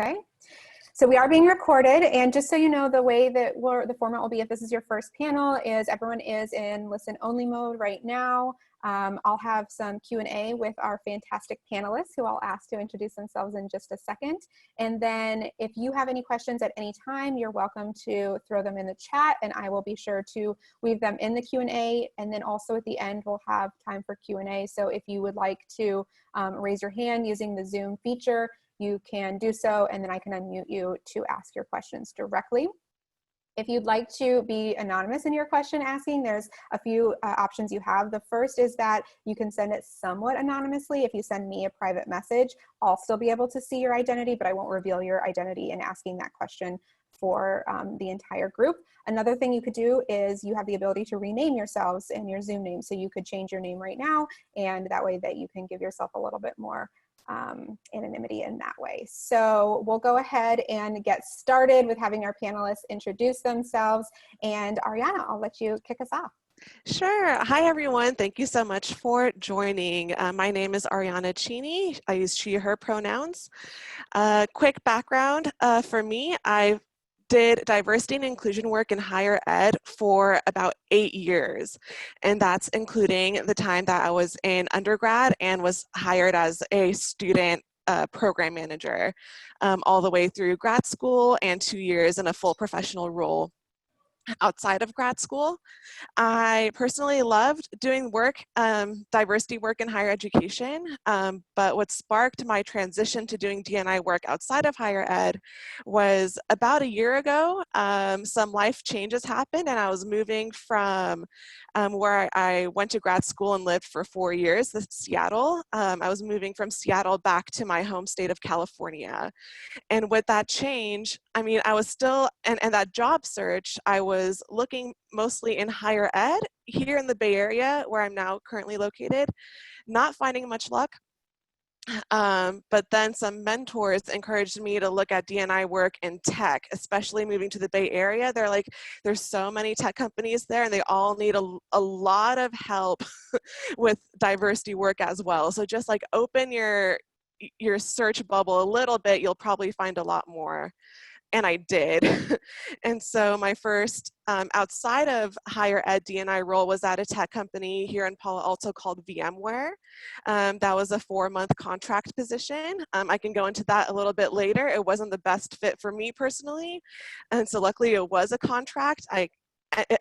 Okay. So we are being recorded, and just so you know, the way that the format will be, if this is your first panel, is everyone is in listen-only mode right now. I'll have some Q&A with our fantastic panelists who I'll ask to introduce themselves in just a second. And then if you have any questions at any time, you're welcome to throw them in the chat, and I will be sure to weave them in the Q&A. And then also at the end, we'll have time for Q&A. So if you would like to raise your hand using the Zoom feature, you can do so, and then I can unmute you to ask your questions directly. If you'd like to be anonymous in your question asking, there's a few options you have. The first is that you can send it somewhat anonymously. If you send me a private message, I'll still be able to see your identity, but I won't reveal your identity in asking that question for the entire group. Another thing you could do is you have the ability to rename yourselves in your Zoom name. So you could change your name right now, and that way that you can give yourself a little bit more anonymity in that way. So we'll go ahead and get started with having our panelists introduce themselves. And Ariana, I'll let you kick us off. Sure. Hi, everyone. Thank you so much for joining. My name is Ariana Chini. I use she, her pronouns. Quick background for me, I did diversity and inclusion work in higher ed for about 8 years. And that's including the time that I was in undergrad and was hired as a student program manager, all the way through grad school and 2 years in a full professional role outside of grad school. I personally loved doing work, diversity work in higher education, but what sparked my transition to doing D&I work outside of higher ed was about a year ago. Some life changes happened, and I was moving from where I went to grad school and lived for 4 years, Seattle. I was moving from Seattle back to my home state of California. And with that change, I mean, I was still, and that job search, I was looking mostly in higher ed here in the Bay Area, where I'm now currently located, not finding much luck. But then some mentors encouraged me to look at D&I work in tech, especially moving to the Bay Area. They're like, there's so many tech companies there, and they all need a lot of help with diversity work as well. So just like open your search bubble a little bit, you'll probably find a lot more. And I did. And so my first outside of higher ed D&I role was at a tech company here in Palo Alto called VMware. That was a 4-month contract position. I can go into that a little bit later. It wasn't the best fit for me personally. And so luckily it was a contract. It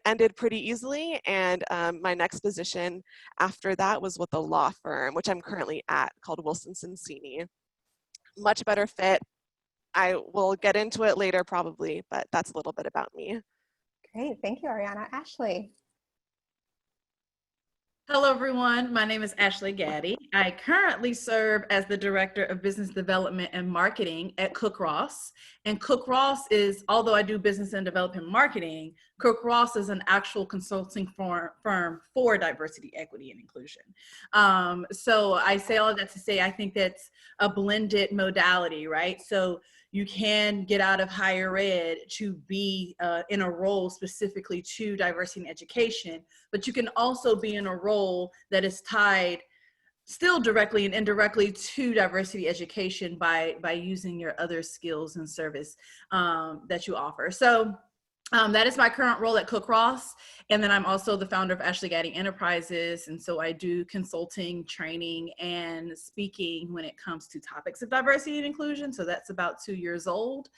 ended pretty easily, and my next position after that was with a law firm, which I'm currently at, called Wilson Sonsini. Much better fit. I will get into it later probably, but that's a little bit about me. Great, thank you, Ariana. Ashley. Hello, everyone. My name is Ashley Gaddy. I currently serve as the Director of Business Development and Marketing at Cook Ross. And Cook Ross is, although I do business and development marketing, Cook Ross is an actual consulting firm for diversity, equity, and inclusion. So I say all of that to say I think that's a blended modality, right? So you can get out of higher ed to be in a role specifically to diversity and education, but you can also be in a role that is tied still directly and indirectly to diversity education by using your other skills and service that you offer. So that is my current role at Cook Ross. And then I'm also the founder of Ashley Gaddy Enterprises. And so I do consulting, training, and speaking when it comes to topics of diversity and inclusion. So that's about 2 years old.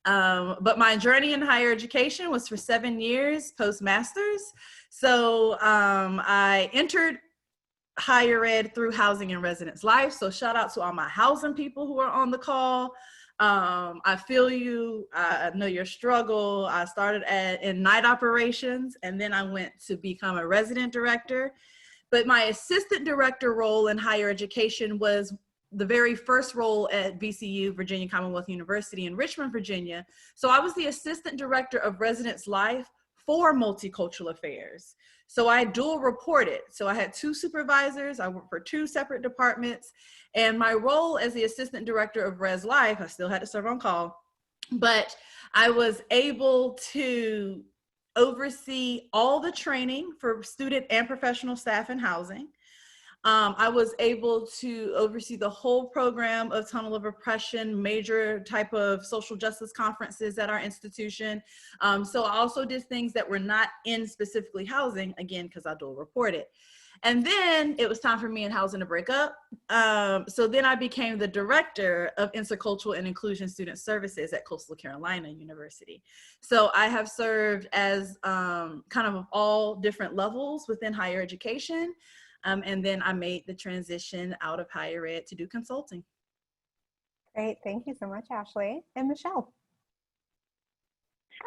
But my journey in higher education was for 7 years post-masters. So I entered higher ed through Housing and Residence Life. So shout out to all my housing people who are on the call. I feel you. I know your struggle. I started in night operations, and then I went to become a resident director. But my assistant director role in higher education was the very first role at VCU, Virginia Commonwealth University in Richmond, Virginia. So I was the assistant director of residence life for multicultural affairs. So I dual reported. So I had 2 supervisors. I worked for 2 separate departments. And my role as the assistant director of Res Life, I still had to serve on call, but I was able to oversee all the training for student and professional staff in housing. I was able to oversee the whole program of Tunnel of Oppression, major type of social justice conferences at our institution. So I also did things that were not in specifically housing, again, because I dual reported. And then it was time for me and housing to break up. So then I became the director of intercultural and inclusion student services at Coastal Carolina University. So I have served as kind of all different levels within higher education. And then I made the transition out of higher ed to do consulting. Great, thank you so much, Ashley. And Michele.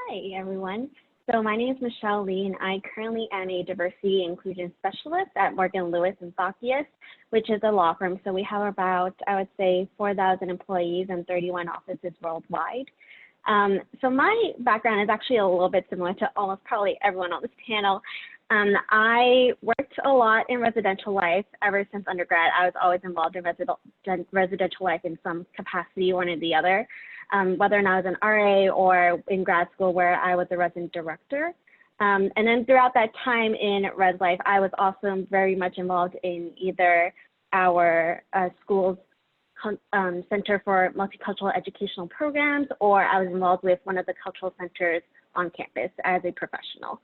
Hi, everyone. So my name is Michele Lee, and I currently am a diversity and inclusion specialist at Morgan Lewis and Bockius, which is a law firm. So we have about, I would say, 4,000 employees and 31 offices worldwide. So my background is actually a little bit similar to almost probably everyone on this panel. I worked a lot in residential life ever since undergrad. I was always involved in residential life in some capacity, one or the other. Whether or not I was an RA or in grad school where I was a resident director. And then throughout that time in res life, I was also very much involved in either our school's Center for Multicultural Educational Programs, or I was involved with one of the cultural centers on campus as a professional.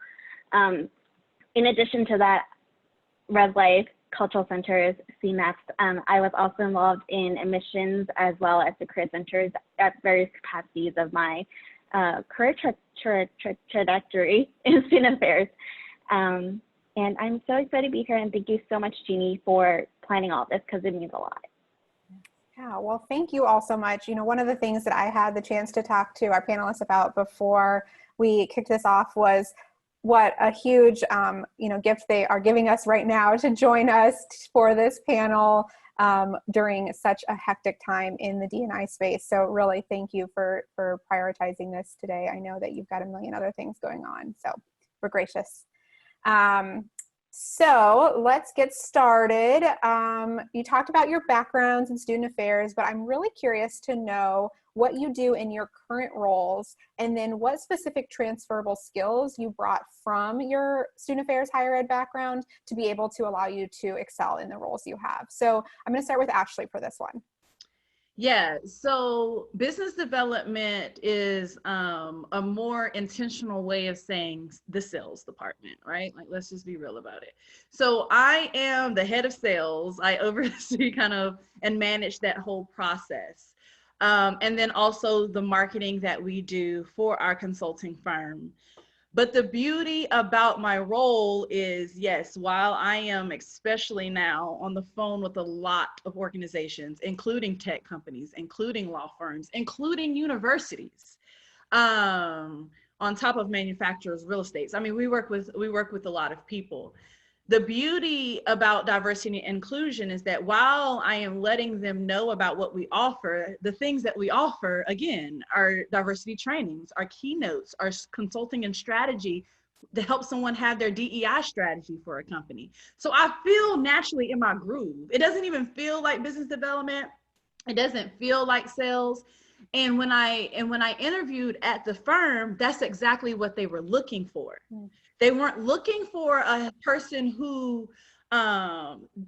In addition to that, res life, cultural centers, CMAPs. I was also involved in admissions as well as the career centers at various capacities of my career trajectory in student affairs. And I'm so excited to be here, and thank you so much, Chini, for planning all this, because it means a lot. Yeah, well, thank you all so much. You know, one of the things that I had the chance to talk to our panelists about before we kicked this off was what a huge gift they are giving us right now to join us for this panel during such a hectic time in the D&I space. So really thank you for prioritizing this today. I know that you've got a million other things going on, so we're gracious. So let's get started. You talked about your backgrounds in student affairs, but I'm really curious to know what you do in your current roles, and then what specific transferable skills you brought from your student affairs higher ed background to be able to allow you to excel in the roles you have. So I'm going to start with Ashley for this one. Yeah, so business development is a more intentional way of saying the sales department, right? Like, let's just be real about it. So I am the head of sales. I oversee kind of and manage that whole process. And then also the marketing that we do for our consulting firm. But the beauty about my role is, yes, while I am especially now on the phone with a lot of organizations, including tech companies, including law firms, including universities, on top of manufacturers, real estates. I mean, we work with a lot of people. The beauty about diversity and inclusion is that while I am letting them know about what we offer, the things that we offer, again, are diversity trainings, our keynotes, our consulting and strategy to help someone have their DEI strategy for a company. So I feel naturally in my groove. It doesn't even feel like business development. It doesn't feel like sales. And when I interviewed at the firm, that's exactly what they were looking for. They weren't looking for a person who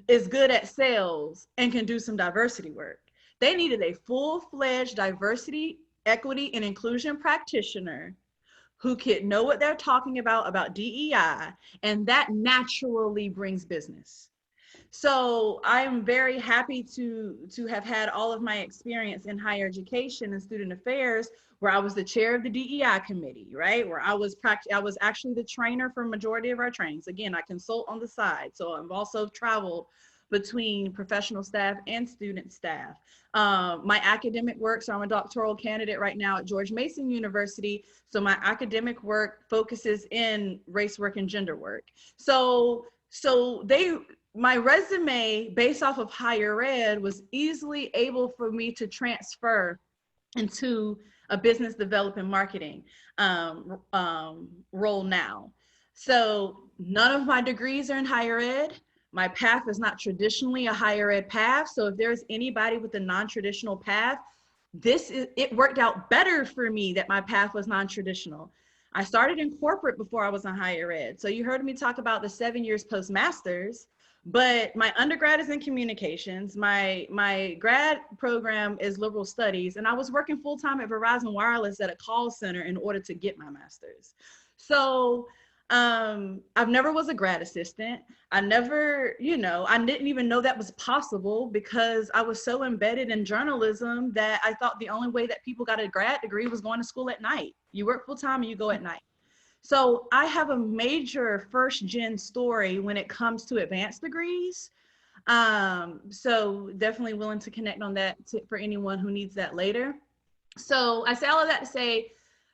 is good at sales and can do some diversity work. They needed a full-fledged diversity, equity, and inclusion practitioner who could know what they're talking about DEI, and that naturally brings business. So I'm very happy to have had all of my experience in higher education and student affairs, where I was the chair of the DEI committee, right? Where I was actually the trainer for majority of our trainings. Again, I consult on the side. So I've also traveled between professional staff and student staff. My academic work, so I'm a doctoral candidate right now at George Mason University. So my academic work focuses in race work and gender work. So my resume based off of higher ed was easily able for me to transfer into a business development marketing role now. So none of my degrees are in higher ed. My path is not traditionally a higher ed path. So if there's anybody with a non-traditional path, it worked out better for me that my path was non-traditional. I started in corporate before I was in higher ed. So you heard me talk about the 7 years post-masters. But my undergrad is in communications. My grad program is liberal studies, and I was working full-time at Verizon Wireless at a call center in order to get my master's. So I've never was a grad assistant. I never, I didn't even know that was possible because I was so embedded in journalism that I thought the only way that people got a grad degree was going to school at night. You work full-time and you go at night. So I have a major first gen story when it comes to advanced degrees. So definitely willing to connect on that for anyone who needs that later. So I say all of that to say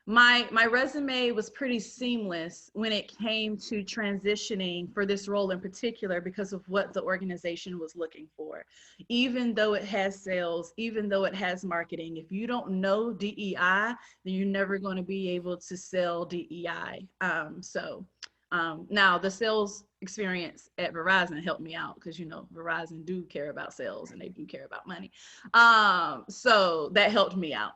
my resume was pretty seamless when it came to transitioning for this role in particular because of what the organization was looking for. Even though it has sales, even though it has marketing, if you don't know DEI, then you're never going to be able to sell DEI. Now the sales experience at Verizon helped me out because, Verizon do care about sales and they do care about money. So that helped me out.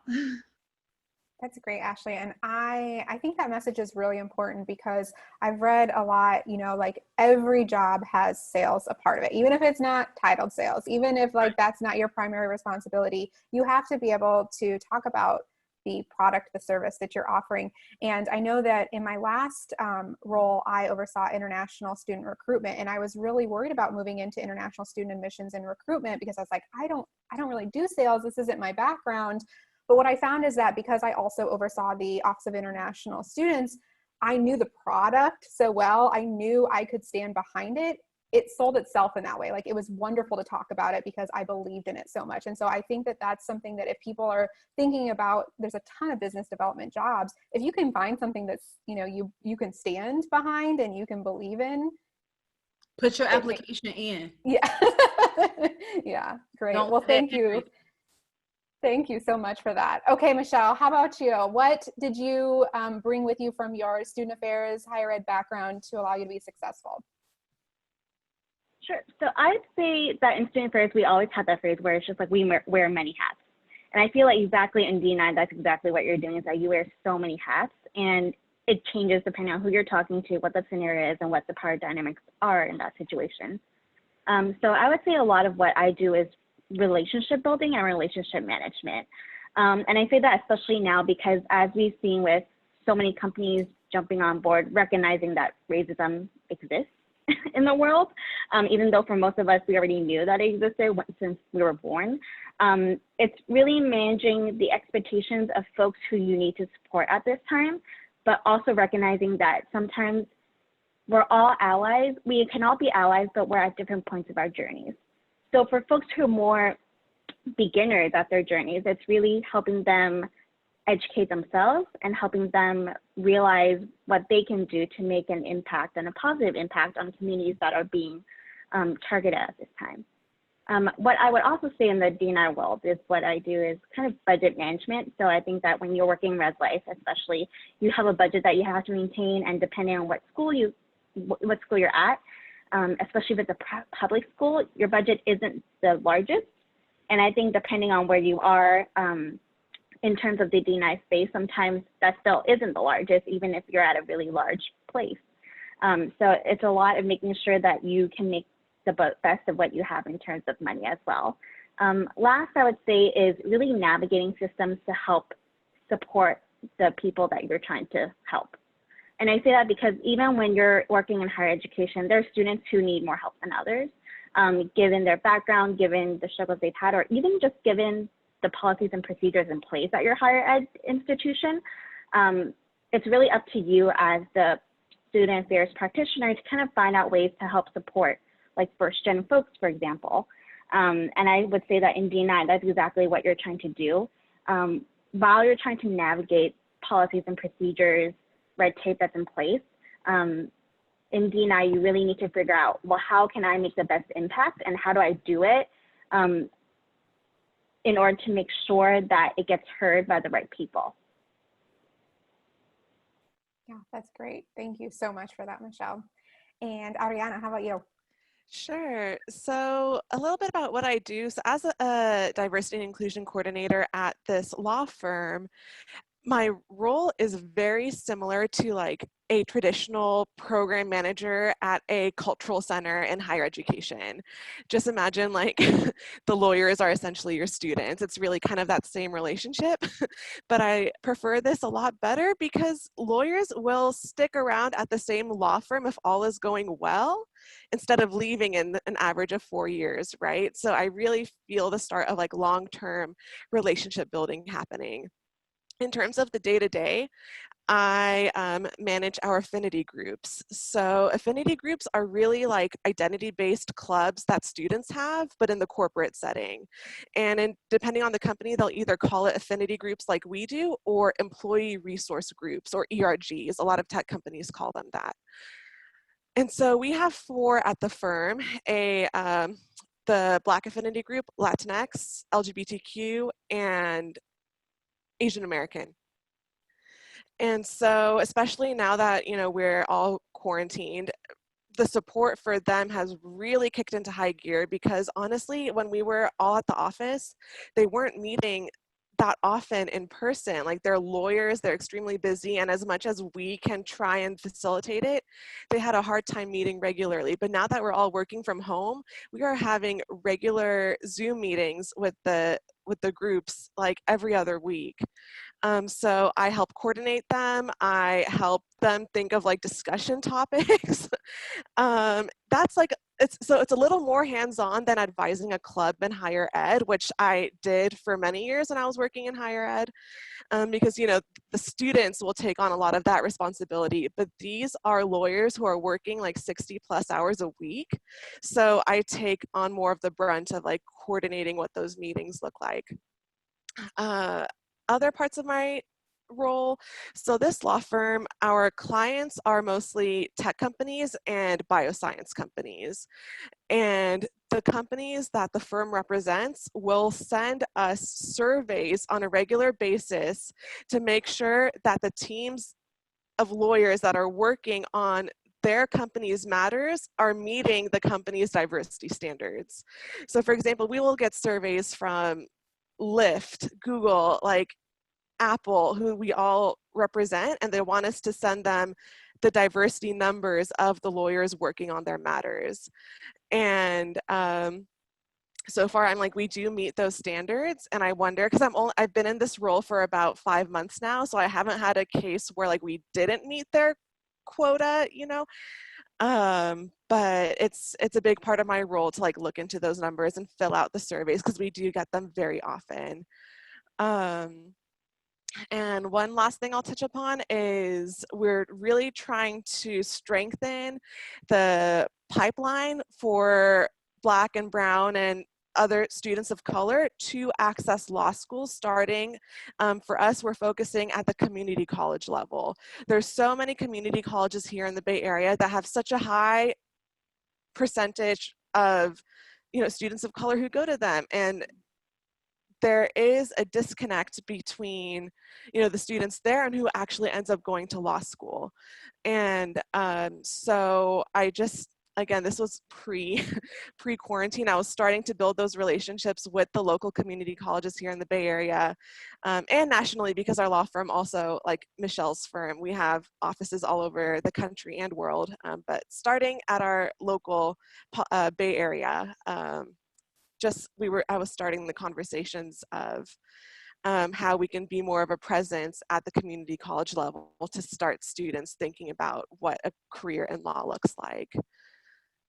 That's great, Ashley. And I think that message is really important because I've read a lot, like every job has sales a part of it, even if it's not titled sales, even if like that's not your primary responsibility, you have to be able to talk about the product, the service that you're offering. And I know that in my last role, I oversaw international student recruitment, and I was really worried about moving into international student admissions and recruitment because I was like, I don't really do sales. This isn't my background. But what I found is that because I also oversaw the Office of International Students, I knew the product so well, I knew I could stand behind it. It sold itself in that way. Like it was wonderful to talk about it because I believed in it so much. And so I think that that's something that if people are thinking about, there's a ton of business development jobs. If you can find something that's, you can stand behind and you can believe in. Put your application in. Yeah. Yeah. Great. Well, thank you. Thank you so much for that. Okay, Michele, how about you? What did you bring with you from your student affairs, higher ed background to allow you to be successful? Sure. So I'd say that in student affairs, we always have that phrase where it's just like we wear many hats. And I feel like exactly in D9, that's exactly what you're doing is that you wear so many hats and it changes depending on who you're talking to, what the scenario is, and what the power dynamics are in that situation. So I would say a lot of what I do is relationship building and relationship management. And I say that especially now because as we've seen with so many companies jumping on board, recognizing that racism exists in the world, even though for most of us, we already knew that it existed since we were born. It's really managing the expectations of folks who you need to support at this time, but also recognizing that sometimes we're all allies. We can all be allies, but we're at different points of our journeys. So for folks who are more beginners at their journeys, it's really helping them educate themselves and helping them realize what they can do to make an impact and a positive impact on communities that are being targeted at this time. What I would also say in the D&I world is what I do is kind of budget management. So I think that when you're working res life, especially, you have a budget that you have to maintain, and depending on what school you're at, especially if it's a public school, your budget isn't the largest. And I think depending on where you are in terms of the D&I space, sometimes that still isn't the largest, even if you're at a really large place. So it's a lot of making sure that you can make the best of what you have in terms of money as well. Last, I would say, is really navigating systems to help support the people that you're trying to help. And I say that because even when you're working in higher education, there are students who need more help than others, given their background, given the struggles they've had, or even just given the policies and procedures in place at your higher ed institution. It's really up to you as the student affairs practitioner to kind of find out ways to help support like first gen folks, for example. And I would say that in D9, that's exactly what you're trying to do. While you're trying to navigate policies and procedures, red tape that's in place, in D9, you really need to figure out, well, how can I make the best impact and how do I do it in order to make sure that it gets heard by the right people. Yeah, that's great. Thank you so much for that, Michele. And Ariana, how about you? Sure. So a little bit about what I do. So as a diversity and inclusion coordinator at this law firm, my role is very similar to like a traditional program manager at a cultural center in higher education. Just imagine like the lawyers are essentially your students. It's really kind of that same relationship, but I prefer this a lot better because lawyers will stick around at the same law firm if all is going well, instead of leaving in an average of 4 years, right? So I really feel the start of like long-term relationship building happening. In terms of the day-to-day, I manage our affinity groups. So affinity groups are really like identity-based clubs that students have, but in the corporate setting. And depending on the company, they'll either call it affinity groups like we do, or employee resource groups, or ERGs. A lot of tech companies call them that. And so we have 4 at the firm: the Black affinity group, Latinx, LGBTQ, and Asian American. And so, especially now that, you know, we're all quarantined, the support for them has really kicked into high gear, because honestly, when we were all at the office, they weren't meeting that often in person. Like, they're lawyers, they're extremely busy, and as much as we can try and facilitate it, they had a hard time meeting regularly. But now that we're all working from home, we are having regular Zoom meetings with the groups like every other week. So I help coordinate them. I help them think of like discussion topics. That's like, it's a little more hands-on than advising a club in higher ed, which I did for many years when I was working in higher ed, because, you know, the students will take on a lot of that responsibility, but these are lawyers who are working like 60+ hours a week. So I take on more of the brunt of like coordinating what those meetings look like. Other parts of my role, so this law firm, our clients are mostly tech companies and bioscience companies. And the companies that the firm represents will send us surveys on a regular basis to make sure that the teams of lawyers that are working on their company's matters are meeting the company's diversity standards. So for example, we will get surveys from Lyft, Google, like Apple, who we all represent, and they want us to send them the diversity numbers of the lawyers working on their matters. And so far, I'm like, we do meet those standards, and I wonder, because I've been in this role for about 5 months now, so I haven't had a case where like we didn't meet their quota, you know. But it's a big part of my role to like look into those numbers and fill out the surveys, because we do get them very often. And one last thing I'll touch upon is we're really trying to strengthen the pipeline for Black and Brown and other students of color to access law school. Starting for us, we're focusing at the community college level. There's so many community colleges here in the Bay Area that have such a high percentage of, you know, students of color who go to them, and there is a disconnect between, you know, the students there and who actually ends up going to law school. And so I just, again, this was pre-quarantine. I was starting to build those relationships with the local community colleges here in the Bay Area, and nationally, because our law firm also, like Michelle's firm, we have offices all over the country and world, but starting at our local Bay Area, I was starting the conversations of how we can be more of a presence at the community college level to start students thinking about what a career in law looks like.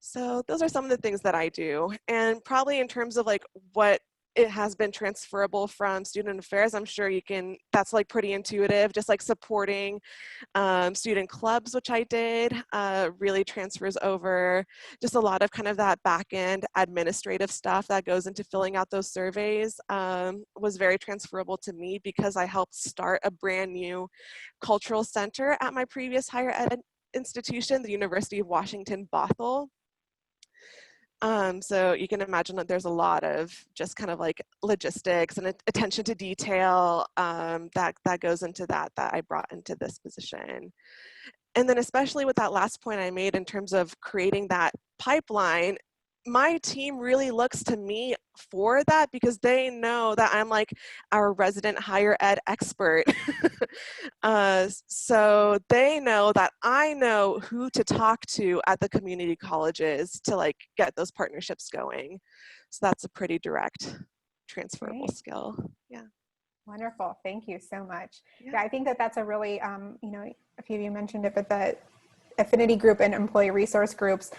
So those are some of the things that I do. And probably in terms of like what it has been transferable from student affairs, I'm sure that's like pretty intuitive, just like supporting student clubs, which I did, really transfers over. Just a lot of kind of that back end administrative stuff that goes into filling out those surveys was very transferable to me, because I helped start a brand new cultural center at my previous higher ed institution, the University of Washington, Bothell. So you can imagine that there's a lot of just kind of like logistics and attention to detail that goes into that I brought into this position. And then especially with that last point I made in terms of creating that pipeline, my team really looks to me for that because they know that I'm like our resident higher ed expert. So they know that I know who to talk to at the community colleges to like get those partnerships going. So that's a pretty direct transferable Great. skill. Yeah. Wonderful. Thank you so much. Yeah. Yeah, I think that that's a really, you know, a few of you mentioned it, but the affinity group and employee resource groups,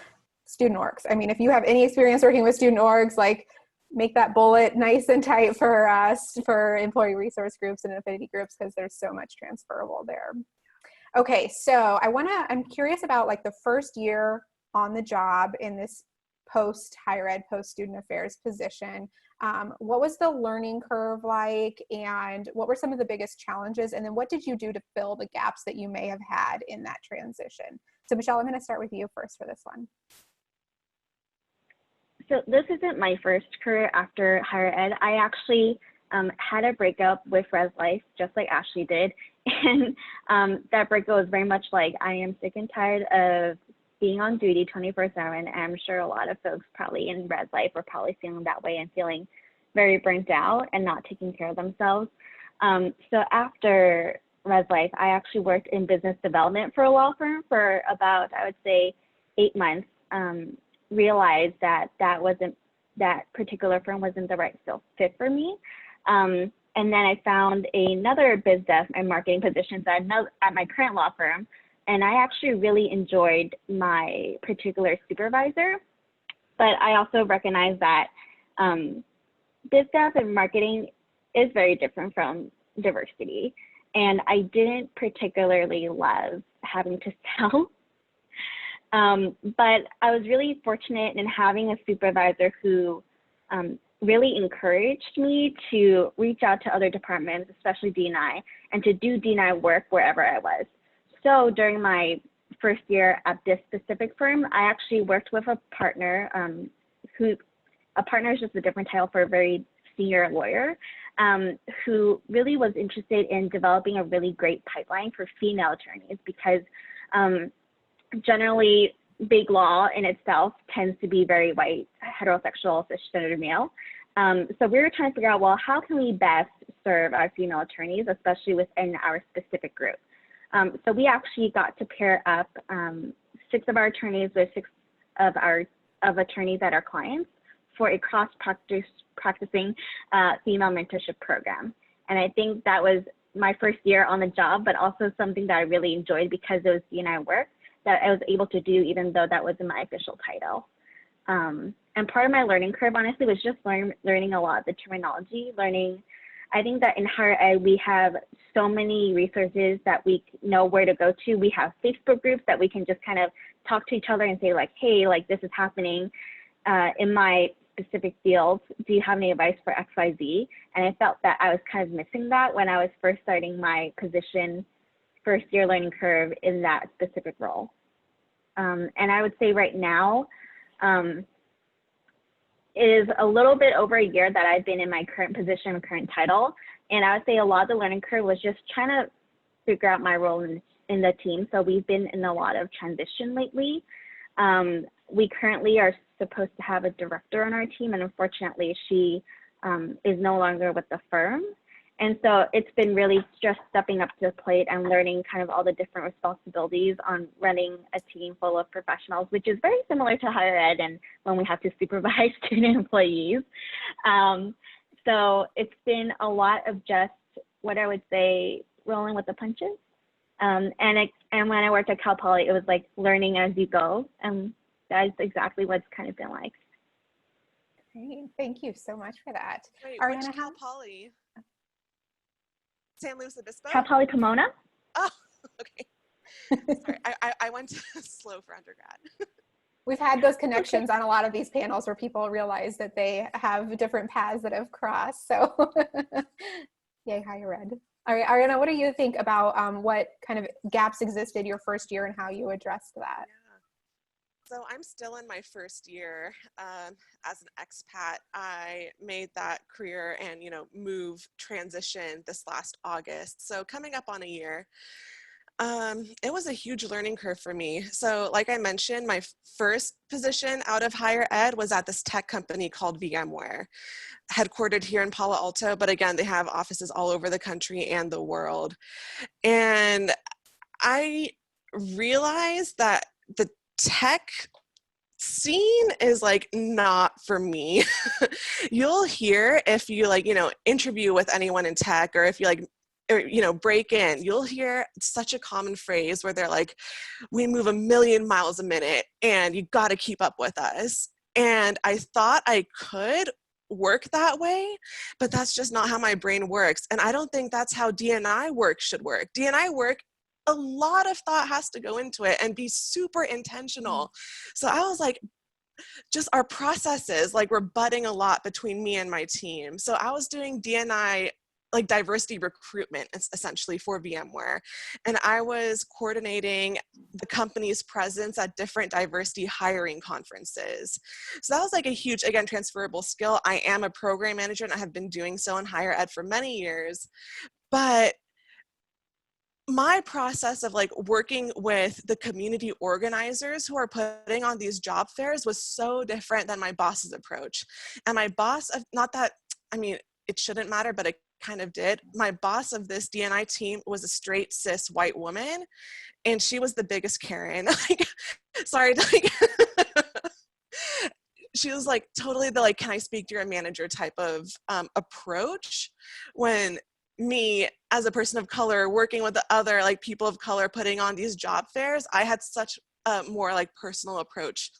student orgs. I mean, if you have any experience working with student orgs, like make that bullet nice and tight for us, for employee resource groups and affinity groups, because there's so much transferable there. Okay, so I'm curious about like the first year on the job in this post higher ed, post student affairs position. What was the learning curve like, and what were some of the biggest challenges? And then what did you do to fill the gaps that you may have had in that transition? So Michele, I'm going to start with you first for this one. So this isn't my first career after higher ed. I actually had a breakup with Res Life, just like Ashley did. And that breakup was very much like, I am sick and tired of being on duty 24/7. And I'm sure a lot of folks probably in Res Life are probably feeling that way and feeling very burnt out and not taking care of themselves. So after Res Life, I actually worked in business development for a law firm for about, I would say, 8 months. Realized that that particular firm wasn't the right fit for me. And then I found another biz dev and marketing position at my current law firm. And I actually really enjoyed my particular supervisor. But I also recognize that biz dev and marketing is very different from diversity. And I didn't particularly love having to sell. But I was really fortunate in having a supervisor who really encouraged me to reach out to other departments, especially D&I, and to do D&I work wherever I was. So during my first year at this specific firm, I actually worked with a partner a partner is just a different title for a very senior lawyer, who really was interested in developing a really great pipeline for female attorneys because generally, big law in itself tends to be very white, heterosexual, cisgendered male. So we were trying to figure out, well, how can we best serve our female attorneys, especially within our specific group? So we actually got to pair up 6 of our attorneys with 6 of attorneys at our clients for a cross-practicing female mentorship program. And I think that was my first year on the job, but also something that I really enjoyed because it was D&I work that I was able to do, even though that wasn't my official title. And part of my learning curve, honestly, was just learning a lot of the terminology, I think that in higher ed, we have so many resources that we know where to go to. We have Facebook groups that we can just kind of talk to each other and say like, hey, like this is happening in my specific field. Do you have any advice for XYZ? And I felt that I was kind of missing that when I was first starting my position, first year learning curve in that specific role. And I would say right now, is a little bit over a year that I've been in my current position, current title. And I would say a lot of the learning curve was just trying to figure out my role in the team. So we've been in a lot of transition lately. We currently are supposed to have a director on our team, and unfortunately she is no longer with the firm. And so it's been really just stepping up to the plate and learning kind of all the different responsibilities on running a team full of professionals, which is very similar to higher ed and when we have to supervise student employees. So it's been a lot of just what I would say rolling with the punches. And when I worked at Cal Poly, it was like learning as you go. And that is exactly what it's kind of been like. Great. Thank you so much for that. Wait, Ariana, which Cal Poly? San Luis Obispo? Cal Poly Pomona? Oh, okay. Sorry, I went slow for undergrad. We've had those connections on a lot of these panels where people realize that they have different paths that have crossed. So yay, higher ed. All right, Ariana, what do you think about what kind of gaps existed your first year and how you addressed that? Yeah. So I'm still in my first year as an expat. I made that career and, move transition this last August. So coming up on a year. It was a huge learning curve for me. So like I mentioned, my first position out of higher ed was at this tech company called VMware, headquartered here in Palo Alto, but again, they have offices all over the country and the world. And I realized that the tech scene is like not for me. You'll hear if you like, interview with anyone in tech, or if you like, or, break in, you'll hear such a common phrase where they're like, we move 1,000,000 miles a minute and you got to keep up with us. And I thought I could work that way, but that's just not how my brain works. And I don't think that's how D&I work should work. D&I work, a lot of thought has to go into it and be super intentional. So I was like, just our processes, like, were butting a lot between me and my team. So I was doing D&I, like diversity recruitment, essentially, for VMware. And I was coordinating the company's presence at different diversity hiring conferences. So that was like a huge, again, transferable skill. I am a program manager and I have been doing so in higher ed for many years. But my process of like working with the community organizers who are putting on these job fairs was so different than my boss's approach. And my boss, not that, I mean, it shouldn't matter, but it kind of did. My boss of this D&I team was a straight cis white woman, and she was the biggest Karen. Like, sorry, like, she was like totally the like, can I speak to your manager type of approach, when me as a person of color working with the other like people of color putting on these job fairs, I had such a more like personal approach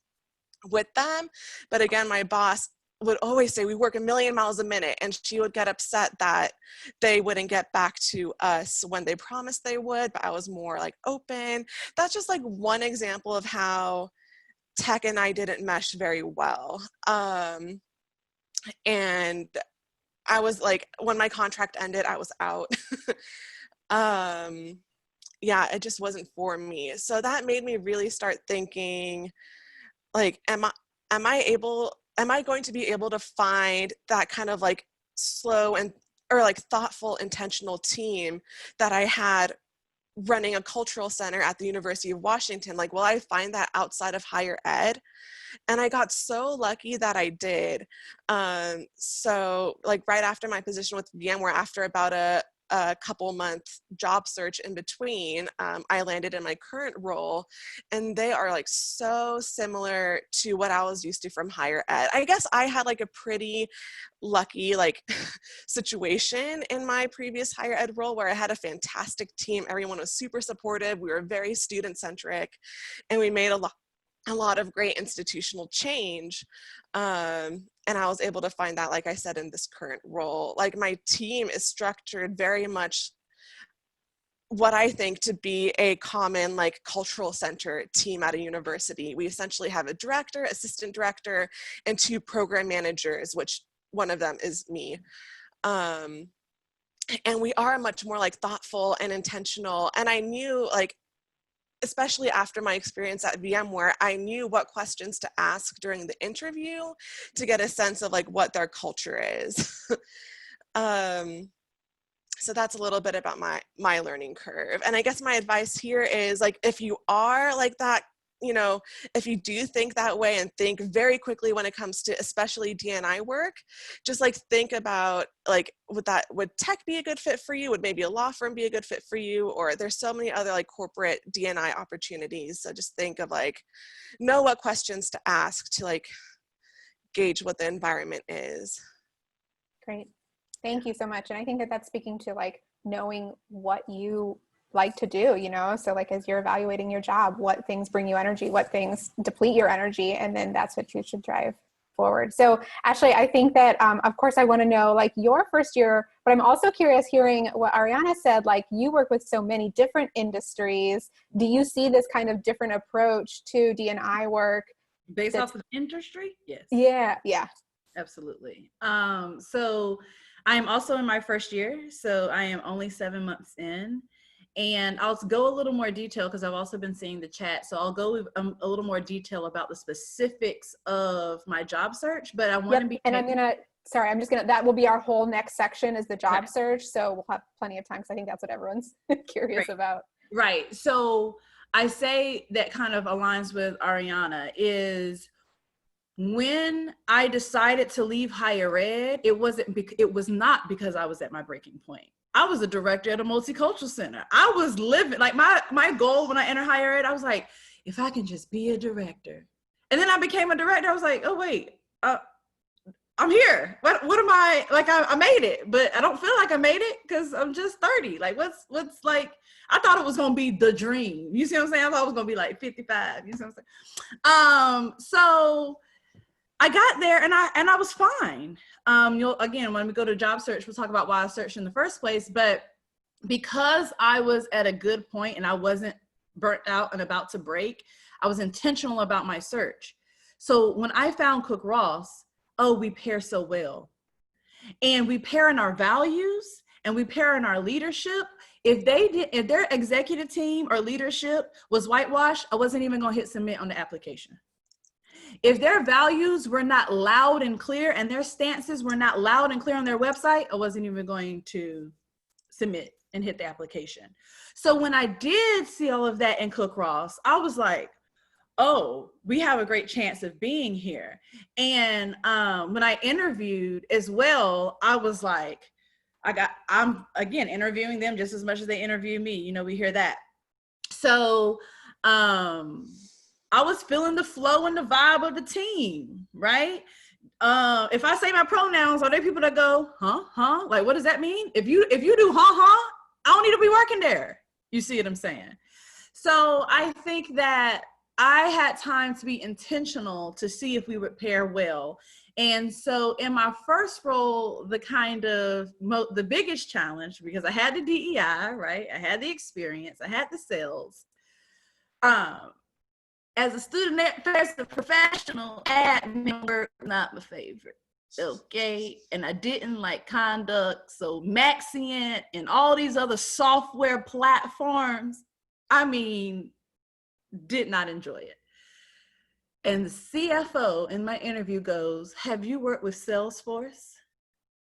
with them. But again, my boss would always say we work 1,000,000 miles a minute, and she would get upset that they wouldn't get back to us when they promised they would, but I was more like open. That's just like one example of how tech and I didn't mesh very well. And I was like, when my contract ended, I was out. Yeah, it just wasn't for me. So that made me really start thinking, like, am I going to be able to find that kind of like slow and, or like thoughtful, intentional team that I had running a cultural center at the University of Washington? Like, will I find that outside of higher ed? And I got so lucky that I did. So like right after my position with VMware, after about a couple month job search in between, I landed in my current role, and they are like so similar to what I was used to from higher ed. I guess I had like a pretty lucky like situation in my previous higher ed role, where I had a fantastic team. Everyone was super supportive. We were very student centric, and we made a lot of great institutional change. And I was able to find that, like I said, in this current role. Like, my team is structured very much what I think to be a common like cultural center team at a university. We essentially have a director, assistant director, and 2 program managers, which one of them is me. And we are much more like thoughtful and intentional. And I knew, like, especially after my experience at VMware, I knew what questions to ask during the interview to get a sense of like what their culture is. So that's a little bit about my learning curve. And I guess my advice here is, like, if you are like that, if you do think that way and think very quickly when it comes to especially D&I work, just like think about like, would tech be a good fit for you? Would maybe a law firm be a good fit for you? Or there's so many other like corporate D&I opportunities. So just think of like, know what questions to ask to like gauge what the environment is. Great. Thank you so much. And I think that that's speaking to like knowing what you like to do, so like as you're evaluating your job, what things bring you energy, what things deplete your energy, and then that's what you should drive forward. So Ashley, I think that of course I want to know like your first year, but I'm also curious hearing what Ariana said, like you work with so many different industries. Do you see this kind of different approach to D&I work based off of industry? Yes. Yeah. Absolutely. So I am also in my first year, so I am only 7 months in. And I'll go a little more detail because I've also been seeing the chat. So I'll go with a little more detail about the specifics of my job search, but I want to be. And I'm going to sorry, I'm just gonna, that will be our whole next section is the job search. So we'll have plenty of time because I think that's what everyone's curious about. Right. So I say that kind of aligns with Ariana is when I decided to leave higher ed, it was not because I was at my breaking point. I was a director at a multicultural center. I was living, like my goal when I entered higher ed, I was like, if I can just be a director. And then I became a director. I was like, oh wait, I'm here. What am I, like I made it, but I don't feel like I made it because I'm just 30. Like what's like, I thought it was gonna be the dream. You see what I'm saying? I thought it was gonna be like 55. You see what I'm saying? So I got there and I was fine. Again, when we go to job search, we'll talk about why I searched in the first place. But because I was at a good point and I wasn't burnt out and about to break, I was intentional about my search. So when I found Cook Ross, oh, we pair so well. And we pair in our values and we pair in our leadership. If their executive team or leadership was whitewashed, I wasn't even gonna hit submit on the application. If their values were not loud and clear and their stances were not loud and clear on their website, I wasn't even going to submit and hit the application. So when I did see all of that in Cook Ross, I was like, oh, we have a great chance of being here. And when I interviewed as well, I was like, I'm again interviewing them just as much as they interview me. You know, we hear that. So I was feeling the flow and the vibe of the team, right? If I say my pronouns, are there people that go, huh? Like, what does that mean? If you do huh, I don't need to be working there. You see what I'm saying? So I think that I had time to be intentional to see if we would pair well. And so in my first role, the biggest challenge, because I had the DEI, right? I had the experience, I had the sales. As a student affairs professional, admin work not my favorite. Okay, and I didn't like conduct. So Maxient and all these other software platforms, I mean, did not enjoy it. And the CFO in my interview goes, have you worked with Salesforce?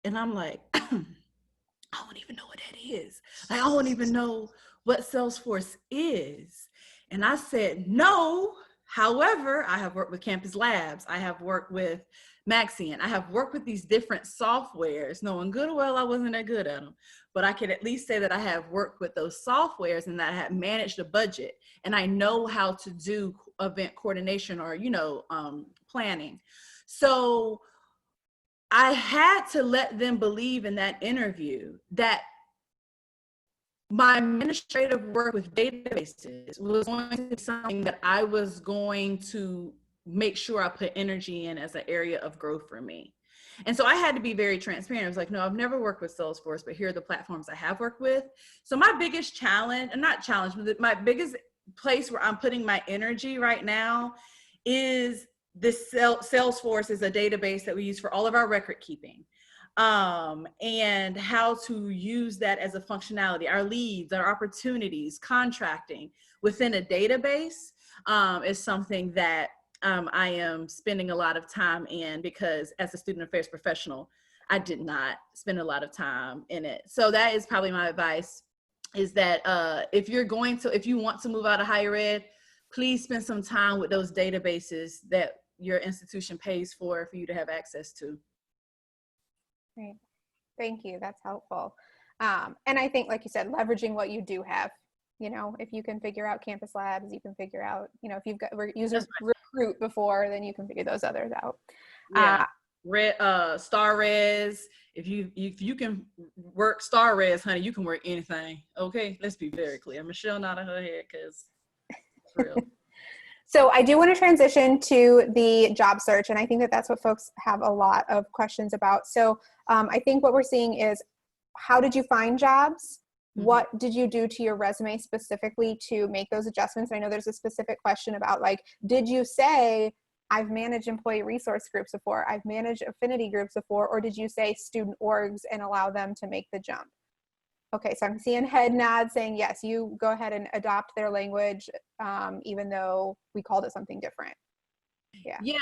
And I'm like, I don't even know what that is. Like, I don't even know what Salesforce is. And I said, no. However, I have worked with Campus Labs. I have worked with Maxient. I have worked with these different softwares, knowing good or well I wasn't that good at them. But I could at least say that I have worked with those softwares and that I have managed a budget. And I know how to do event coordination or, planning. So I had to let them believe in that interview that my administrative work with databases was going to be something that I was going to make sure I put energy in as an area of growth for me. And so I had to be very transparent. I was like, no, I've never worked with Salesforce, but here are the platforms I have worked with. So my biggest challenge, and not challenge, but my biggest place where I'm putting my energy right now is this Salesforce is a database that we use for all of our record keeping. And how to use that as a functionality, our leads, our opportunities, contracting within a database is something that I am spending a lot of time in, because as a student affairs professional, I did not spend a lot of time in it. So that is probably my advice, is that if you want to move out of higher ed, please spend some time with those databases that your institution pays for you to have access to. Great. Thank you. That's helpful. And I think, like you said, leveraging what you do have, if you can figure out Campus Labs, you can figure out, if you've got user Recruit before, then you can figure those others out. Yeah. Star Res. If you can work Star Res, honey, you can work anything. Okay. Let's be very clear. Michelle nodding her head because it's real. So I do want to transition to the job search, and I think that that's what folks have a lot of questions about. So I think what we're seeing is, how did you find jobs? Mm-hmm. What did you do to your resume specifically to make those adjustments? I know there's a specific question about, like, did you say, I've managed employee resource groups before, I've managed affinity groups before, or did you say student orgs and allow them to make the jump? Okay, so I'm seeing head nods saying, yes, you go ahead and adopt their language, even though we called it something different. Yeah. Yeah.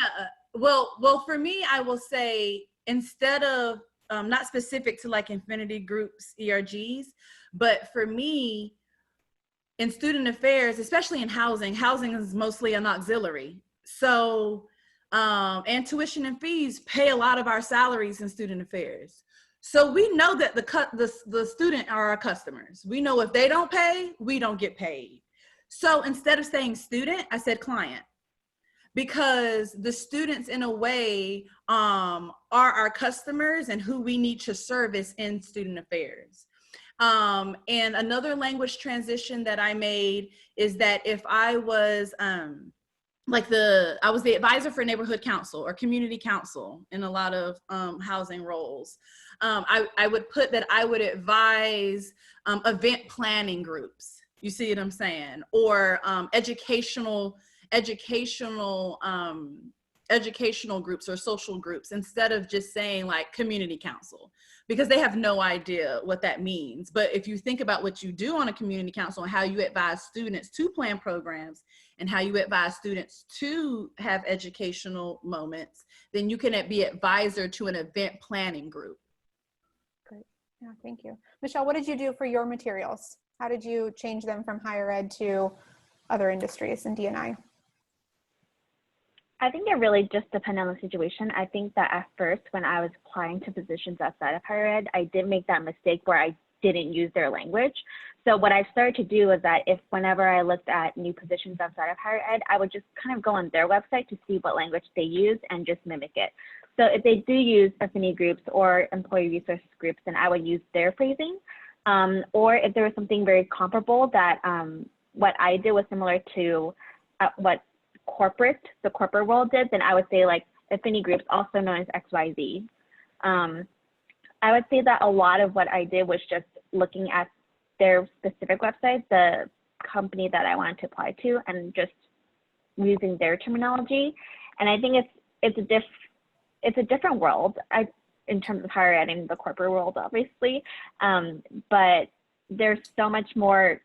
Well, for me, I will say, instead of, not specific to like Affinity Groups, ERGs, but for me, in student affairs, especially in housing is mostly an auxiliary. So, and tuition and fees pay a lot of our salaries in student affairs. So we know that the student are our customers. We know if they don't pay, we don't get paid. So instead of saying student, I said client, because the students in a way are our customers and who we need to service in student affairs. And another language transition that I made is that if I was I was the advisor for neighborhood council or community council in a lot of housing roles. I would put that I would advise event planning groups. You see what I'm saying? Or educational groups or social groups, instead of just saying like community council, because they have no idea what that means. But if you think about what you do on a community council and how you advise students to plan programs and how you advise students to have educational moments, then you can be advisor to an event planning group. Great. Yeah, thank you. Michele, what did you do for your materials? How did you change them from higher ed to other industries in D&I? I think it really just depends on the situation. I think that at first, when I was applying to positions outside of higher ed, I did make that mistake where I didn't use their language. So what I started to do was that whenever I looked at new positions outside of higher ed, I would just kind of go on their website to see what language they use and just mimic it. So if they do use affinity groups or employee resource groups, then I would use their phrasing. Or if there was something very comparable that what I did was similar to what the corporate world did, then I would say like affinity groups, also known as XYZ. I would say that a lot of what I did was just looking at their specific website, the company that I wanted to apply to, and just using their terminology. And I think it's a different world in terms of higher ed and the corporate world, obviously. But there's so much more.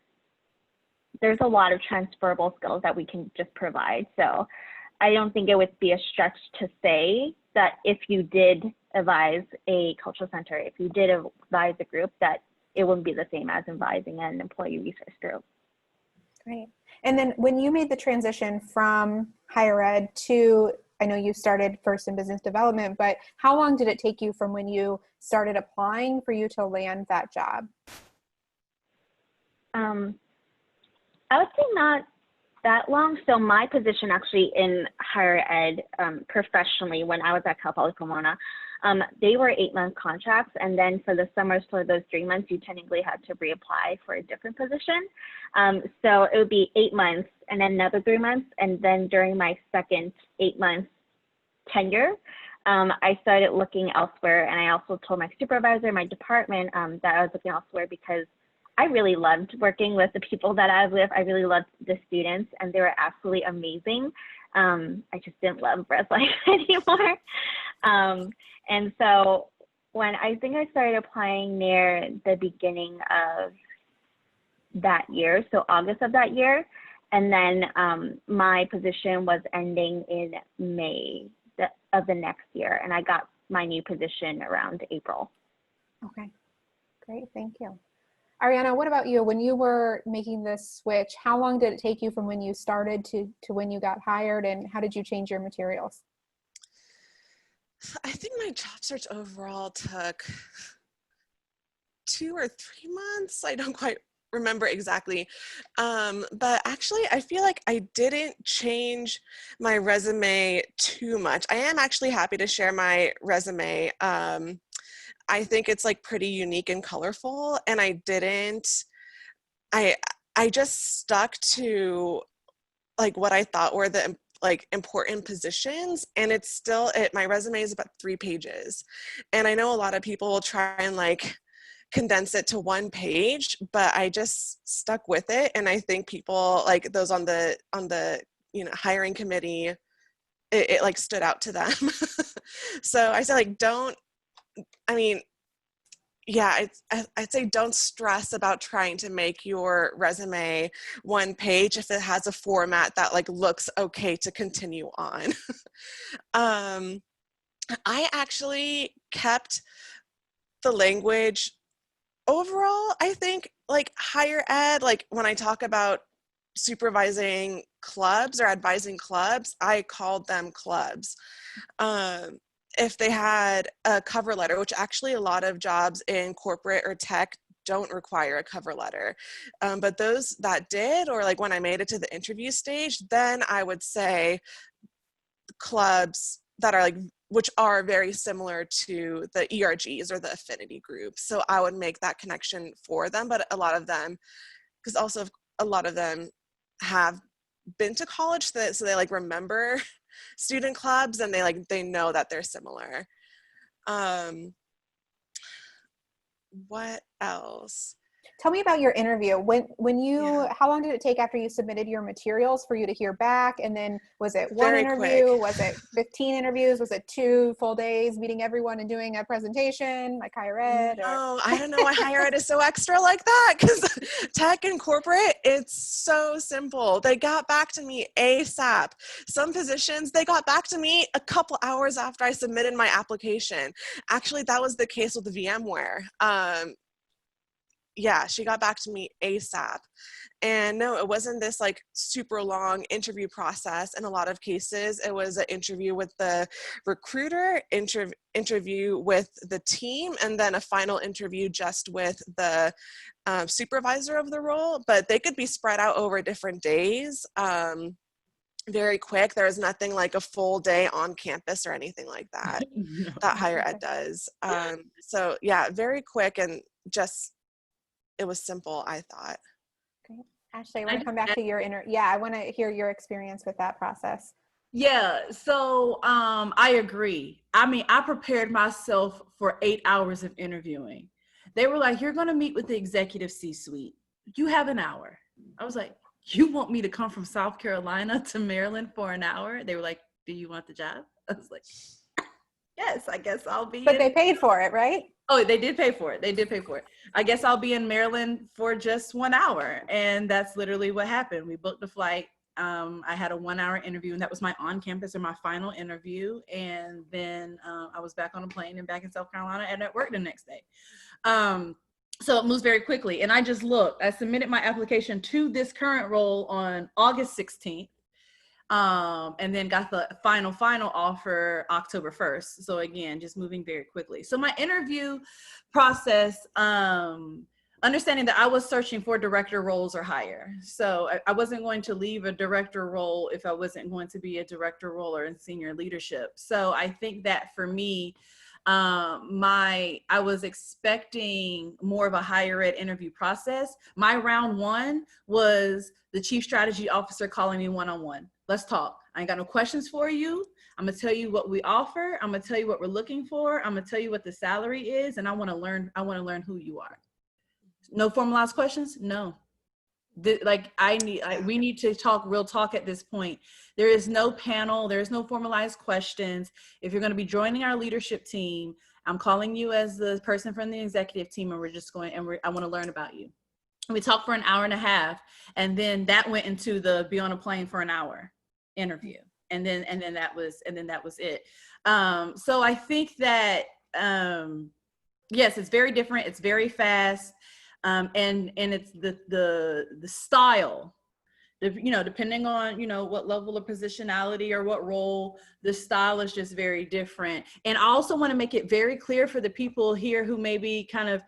There's a lot of transferable skills that we can just provide. So I don't think it would be a stretch to say that if you did advise a cultural center, if you did advise a group, that it wouldn't be the same as advising an employee resource group. Great. And then when you made the transition from higher ed to, I know you started first in business development, but how long did it take you from when you started applying for you to land that job? I would say not that long. So my position actually in higher ed professionally, when I was at Cal Poly Pomona, they were 8-month contracts. And then for the summers, for those 3 months, you technically had to reapply for a different position. So it would be 8 months and then another 3 months. And then during my second 8-month tenure, I started looking elsewhere. And I also told my supervisor, my department, that I was looking elsewhere because I really loved working with the people that I was with. I really loved the students, and they were absolutely amazing. I just didn't love Red Life anymore. And so when I think I started applying near the beginning of that year, so August of that year, and then my position was ending in May of the next year, and I got my new position around April. Okay, great, thank you. Ariana, what about you? When you were making this switch, how long did it take you from when you started to when you got hired, and how did you change your materials? I think my job search overall took 2 or 3 months. I don't quite remember exactly. But actually, I feel like I didn't change my resume too much. I am actually happy to share my resume. I think it's like pretty unique and colorful, and I just stuck to like what I thought were the like important positions, and my resume is about 3 pages. And I know a lot of people will try and like condense it to 1 page, but I just stuck with it. And I think people like those on the hiring committee, it like stood out to them. So I said like, I'd say don't stress about trying to make your resume 1 page if it has a format that like looks okay to continue on. I actually kept the language overall. I think like higher ed, like when I talk about supervising clubs or advising clubs, I called them clubs. If they had a cover letter, which actually a lot of jobs in corporate or tech don't require a cover letter, but those that did, or like when I made it to the interview stage, then I would say clubs that are like, which are very similar to the ERGs or the affinity groups. So I would make that connection for them, but a lot of them, because also a lot of them have been to college, so they like remember student clubs and they know that they're similar. What else? Tell me about your interview. When you, Yeah. how long did it take after you submitted your materials for you to hear back? And then was it one Very interview? quick. Was it 15 interviews? Was it 2 full days meeting everyone and doing a presentation like higher ed? Or? No, I don't know why higher ed is so extra like that, because tech and corporate, it's so simple. They got back to me ASAP. Some positions, they got back to me a couple hours after I submitted my application. Actually, that was the case with the VMware. Yeah, she got back to me ASAP. And no, it wasn't this like super long interview process. In a lot of cases, it was an interview with the recruiter, interview with the team, and then a final interview just with the supervisor of the role. But they could be spread out over different days. Very quick. There was nothing like a full day on campus or anything like that No. that higher ed does. So yeah, very quick and just, it was simple, I thought. Great. Ashley, I want to come back to your I want to hear your experience with that process. Yeah, so I agree. I mean, I prepared myself for 8 hours of interviewing. They were like, you're going to meet with the executive C-suite. You have an hour. I was like, you want me to come from South Carolina to Maryland for an hour? They were like, do you want the job? I was like, yes, I guess I'll be. But they paid for it, right? Oh, they did pay for it. They did pay for it. I guess I'll be in Maryland for just 1 hour. And that's literally what happened. We booked a flight. I had a 1 hour interview, and that was my on campus or my final interview. And then I was back on a plane and back in South Carolina and at work the next day. So it moves very quickly. And I just looked, I submitted my application to this current role on August 16th. And then got the final offer October 1st. So again, just moving very quickly. So my interview process, understanding that I was searching for director roles or higher. So I wasn't going to leave a director role if I wasn't going to be a director role or in senior leadership. So I think that for me, I was expecting more of a higher ed interview process. My round 1 was the chief strategy officer calling me one-on-one. Let's talk. I ain't got no questions for you. I'm gonna tell you what we offer. I'm gonna tell you what we're looking for. I'm gonna tell you what the salary is, and I want to learn who you are. No formalized questions? No. We need to talk real talk at this point. There is no panel. There is no formalized questions. If you're going to be joining our leadership team, I'm calling you as the person from the executive team, and we're just going, and I want to learn about you. And we talked for an hour and a half, and then that went into the be on a plane for an hour interview. And then that was it. So I think that, yes, it's very different. It's very fast. And it's the style, depending on, what level of positionality or what role, the style is just very different. And I also want to make it very clear for the people here who may be kind of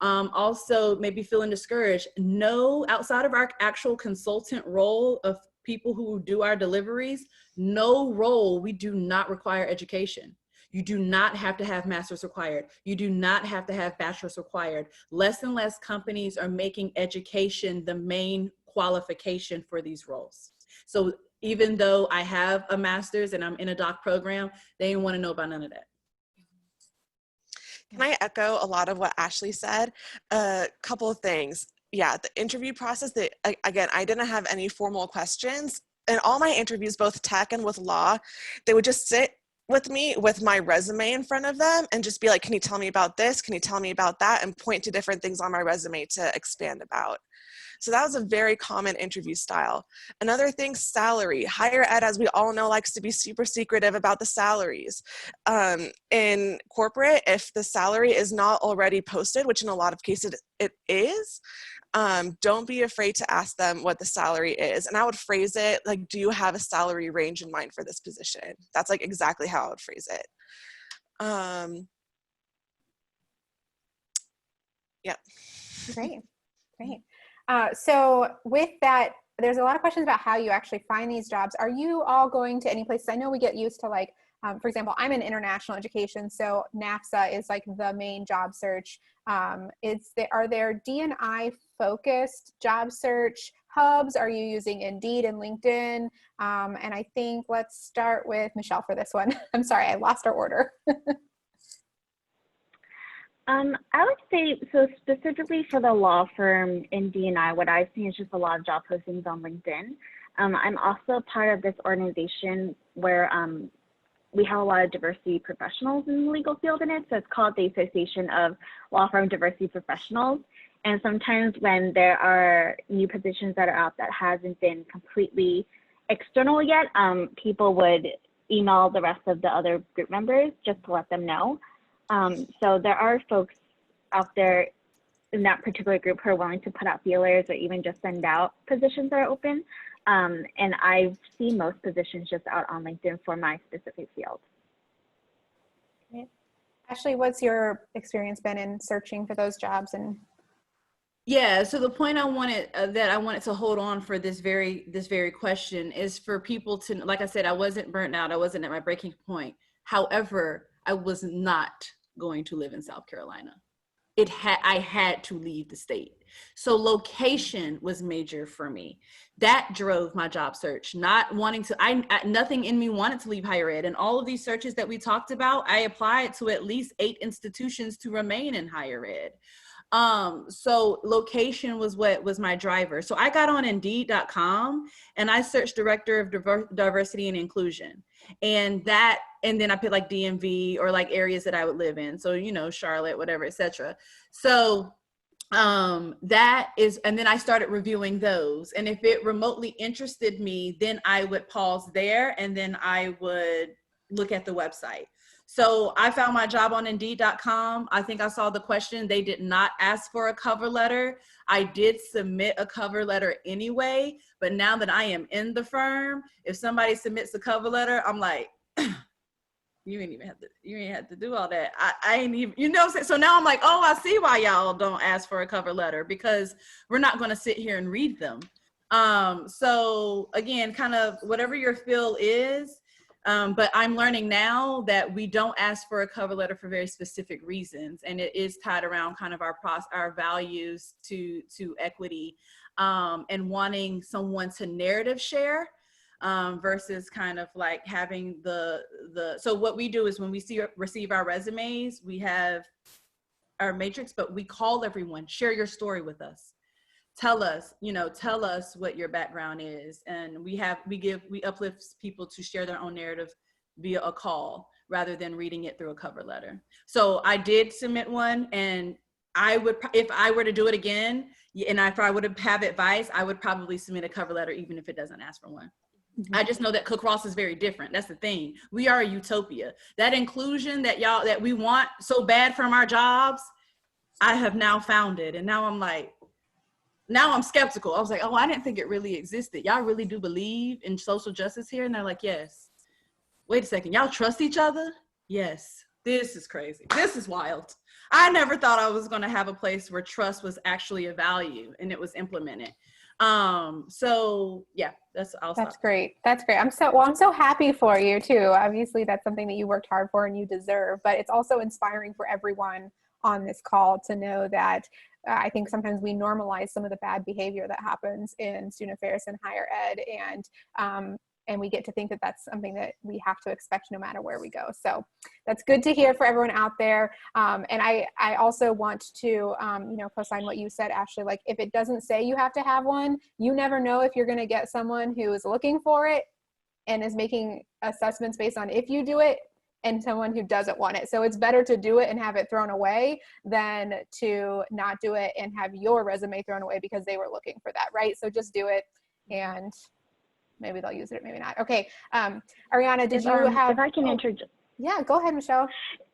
also maybe feeling discouraged. No, outside of our actual consultant role of people who do our deliveries, no role, we do not require education. You do not have to have master's required. You do not have to have bachelor's required. Less and less companies are making education the main qualification for these roles. So even though I have a master's and I'm in a doc program, they didn't want to know about none of that. Can I echo a lot of what Ashley said? A couple of things. Yeah, the interview process, again, I didn't have any formal questions. In all my interviews, both tech and with law, they would just sit with me with my resume in front of them and just be like, can you tell me about this? Can you tell me about that? And point to different things on my resume to expand about. So that was a very common interview style. Another thing, salary. Higher ed, as we all know, likes to be super secretive about the salaries. In corporate, if the salary is not already posted, which in a lot of cases it is, don't be afraid to ask them what the salary is. And I would phrase it like, do you have a salary range in mind for this position? That's like exactly how I would phrase it. Yeah. Great, great. So with that, there's a lot of questions about how you actually find these jobs. Are you all going to any places? I know we get used to like, for example, I'm in international education, so NAFSA is like the main job search. Are there D&I focused job search hubs? Are you using Indeed and LinkedIn? And I think let's start with Michele for this one. I'm sorry, I lost our order. I would say, so specifically for the law firm in D&I, what I've seen is just a lot of job postings on LinkedIn. I'm also part of this organization where we have a lot of diversity professionals in the legal field in it. So it's called the Association of Law Firm Diversity Professionals. And sometimes when there are new positions that are out that hasn't been completely external yet, people would email the rest of the other group members just to let them know. So there are folks out there in that particular group who are willing to put out feelers or even just send out positions that are open. And I've seen most positions just out on LinkedIn for my specific field. Okay. Ashley, what's your experience been in searching for those jobs? And yeah, so the point I wanted to hold on for this very question is for people to, like I said, I wasn't burnt out. I wasn't at my breaking point. However, I was not going to live in South Carolina. I had to leave the state. So location was major for me. That drove my job search, not wanting to, nothing in me wanted to leave higher ed. And all of these searches that we talked about, I applied to at least 8 institutions to remain in higher ed. So location was what was my driver. So I got on Indeed.com and I searched Director of Diversity and Inclusion. And then I put like DMV or like areas that I would live in. So, you know, Charlotte, whatever, etc. So that is, and then I started reviewing those. And if it remotely interested me, then I would pause there and then I would look at the website. So I found my job on Indeed.com. I think I saw the question. They did not ask for a cover letter. I did submit a cover letter anyway, but now that I am in the firm, if somebody submits a cover letter, I'm like, you ain't have to do all that. I ain't even, you know, so now I'm like, oh, I see why y'all don't ask for a cover letter, because we're not going to sit here and read them. So again, kind of whatever your field is, but I'm learning now that we don't ask for a cover letter for very specific reasons. And it is tied around kind of our values to equity, and wanting someone to narrative share, versus kind of like having so what we do is when we receive our resumes, we have our matrix, but we call everyone, share your story with us. Tell us what your background is. And we uplift people to share their own narrative via a call rather than reading it through a cover letter. So I did submit one, and if I were to do it again, and if I would have advice, I would probably submit a cover letter even if it doesn't ask for one. Mm-hmm. I just know that Cook Ross is very different. That's the thing. We are a utopia. That inclusion that we want so bad from our jobs, I have now found it. And now I'm skeptical. I was like, oh, I didn't think it really existed. Y'all really do believe in social justice here? And they're like, yes. Wait a second. Y'all trust each other? Yes. This is crazy. This is wild. I never thought I was going to have a place where trust was actually a value and it was implemented. So yeah, that's great. That's great. I'm so happy for you too. Obviously that's something that you worked hard for and you deserve, but it's also inspiring for everyone on this call to know that I think sometimes we normalize some of the bad behavior that happens in student affairs and higher ed, and we get to think that that's something that we have to expect no matter where we go. So that's good to hear for everyone out there. And I also want to, co-sign what you said, Ashley. Like, if it doesn't say you have to have one, you never know if you're going to get someone who is looking for it and is making assessments based on if you do it and someone who doesn't want it. So it's better to do it and have it thrown away than to not do it and have your resume thrown away because they were looking for that, right? So just do it, and maybe they'll use it, maybe not. Okay, Ariana, did you have? If I can interject. Yeah, go ahead, Michelle.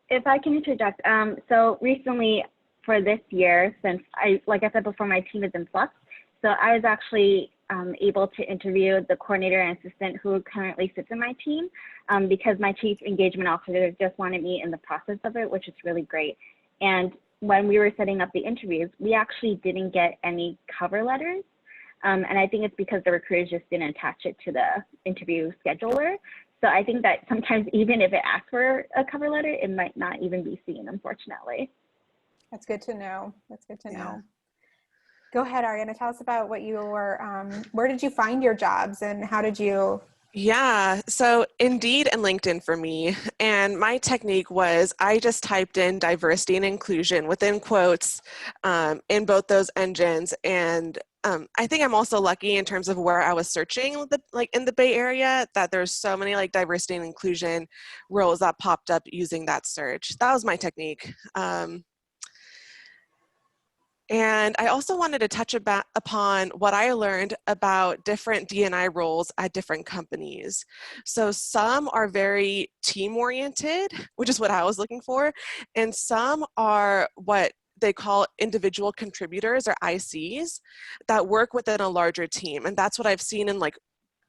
If I can interject, so recently for this year, since like I said before, my team is in flux, so I was actually able to interview the coordinator and assistant who currently sits in my team, because my chief engagement officer just wanted me in the process of it, which is really great. And when we were setting up the interviews, we actually didn't get any cover letters. And I think it's because the recruiters just didn't attach it to the interview scheduler. So I think that sometimes even if it asks for a cover letter, it might not even be seen, unfortunately. That's good to know. That's good to know. Go ahead, Ariana. Tell us about what you were, where did you find your jobs and how did you? Yeah, so Indeed and LinkedIn for me. And my technique was I just typed in diversity and inclusion within quotes in both those engines. And I think I'm also lucky in terms of where I was searching, like in the Bay Area, that there's so many like diversity and inclusion roles that popped up using that search. That was my technique. And I also wanted to touch upon what I learned about different D&I roles at different companies. So some are very team-oriented, which is what I was looking for, and some are what they call individual contributors or ICs that work within a larger team. And that's what I've seen in like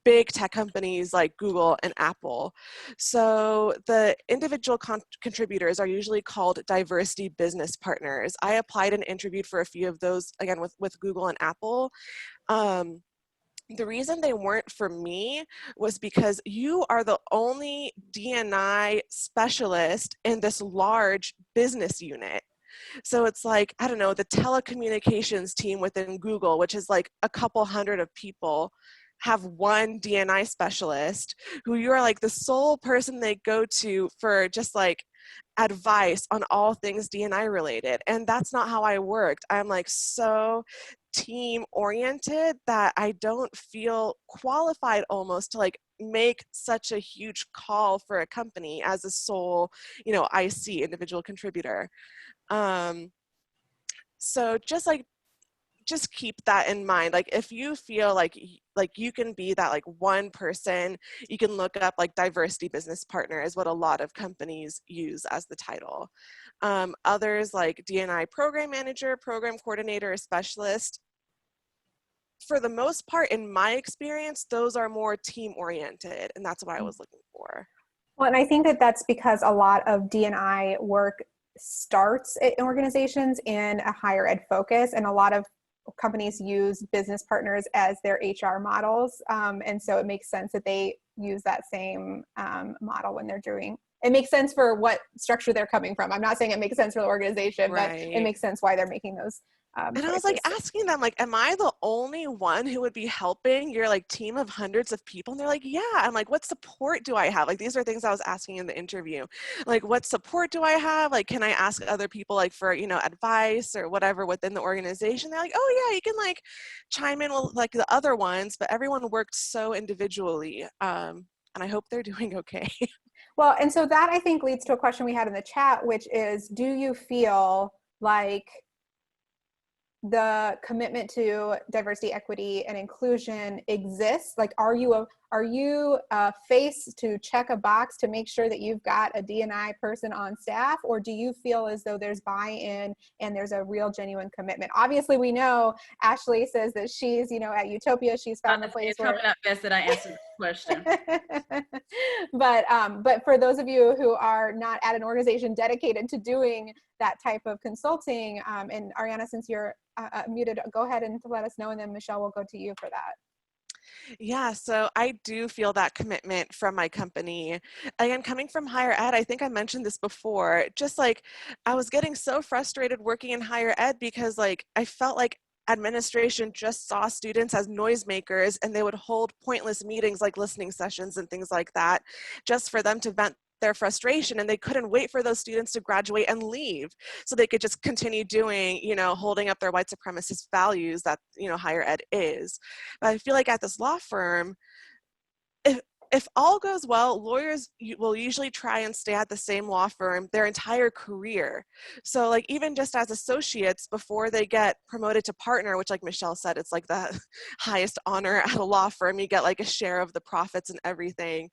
big tech companies like Google and Apple. So the individual contributors are usually called diversity business partners. I applied and interviewed for a few of those, again, with Google and Apple. The reason they weren't for me was because you are the only D&I specialist in this large business unit. So it's like, I don't know, the telecommunications team within Google, which is like a couple hundred of people, have one D&I specialist who you are like the sole person they go to for just like advice on all things D&I related. And that's not how I worked. I'm like so team oriented that I don't feel qualified almost to like make such a huge call for a company as a sole, you know, IC, individual contributor. So just keep that in mind. Like if you feel like you can be that like one person, you can look up like diversity business partner is what a lot of companies use as the title. Others like D&I program manager, program coordinator, or specialist. For the most part, in my experience, those are more team oriented, and that's what I was looking for. Well, and I think that that's because a lot of D&I work starts in organizations in a higher ed focus, and a lot of companies use business partners as their HR models. And so it makes sense that they use that same model when they're doing, it makes sense for what structure they're coming from. I'm not saying it makes sense for the organization, Right. but it makes sense why they're making those and choices. I was like asking them, like, am I the only one who would be helping your like team of hundreds of people? And they're like, yeah. I'm like, what support do I have? Like, these are things I was asking in the interview. Like, what support do I have? Like, can I ask other people like for, you know, advice or whatever within the organization? They're like, oh yeah, you can like chime in with like the other ones, but everyone worked so individually. And I hope they're doing okay. Well, and so that I think leads to a question we had in the chat, which is, do you feel like the commitment to diversity, equity, and inclusion exists? Like, are you a face to check a box to make sure that you've got a D&I person on staff, or do you feel as though there's buy-in and there's a real genuine commitment? Obviously, we know Ashley says that she's, you know, at Utopia, she's found a place it's where. probably not best that I answer this question. But for those of you who are not at an organization dedicated to doing that type of consulting, and Ariana, since you're muted, go ahead and let us know, and then Michelle will go to you for that. Yeah, so I do feel that commitment from my company. Again, coming from higher ed, I think I mentioned this before, just like I was getting so frustrated working in higher ed because like I felt like administration just saw students as noisemakers, and they would hold pointless meetings like listening sessions and things like that just for them to vent their frustration, and they couldn't wait for those students to graduate and leave so they could just continue doing, you know, holding up their white supremacist values that, you know, higher ed is. But I feel like at this law firm, if all goes well, lawyers will usually try and stay at the same law firm their entire career. So like even just as associates before they get promoted to partner, which like Michele said, it's like the highest honor at a law firm. You get like a share of the profits and everything.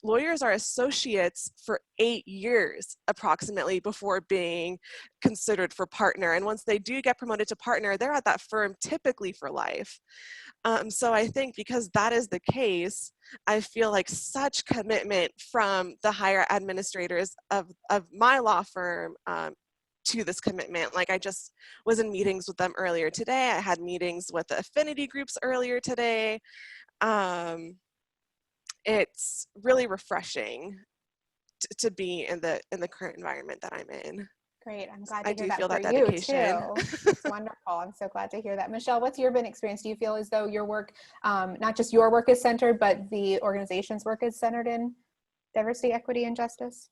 Lawyers are associates for 8 years approximately before being considered for partner. And once they do get promoted to partner, they're at that firm typically for life. So I think because that is the case, I feel like such commitment from the higher administrators of my law firm to this commitment. Like I just was in meetings with them earlier today. I had meetings with the Affinity Groups earlier today. It's really refreshing to be in the current environment that I'm in. Great. I'm glad to I hear do that feel for that you dedication. too. It's wonderful. I'm so glad to hear that. Michele, what's your been experience? Do you feel as though your work, not just your work is centered, but the organization's work is centered in diversity, equity, and justice?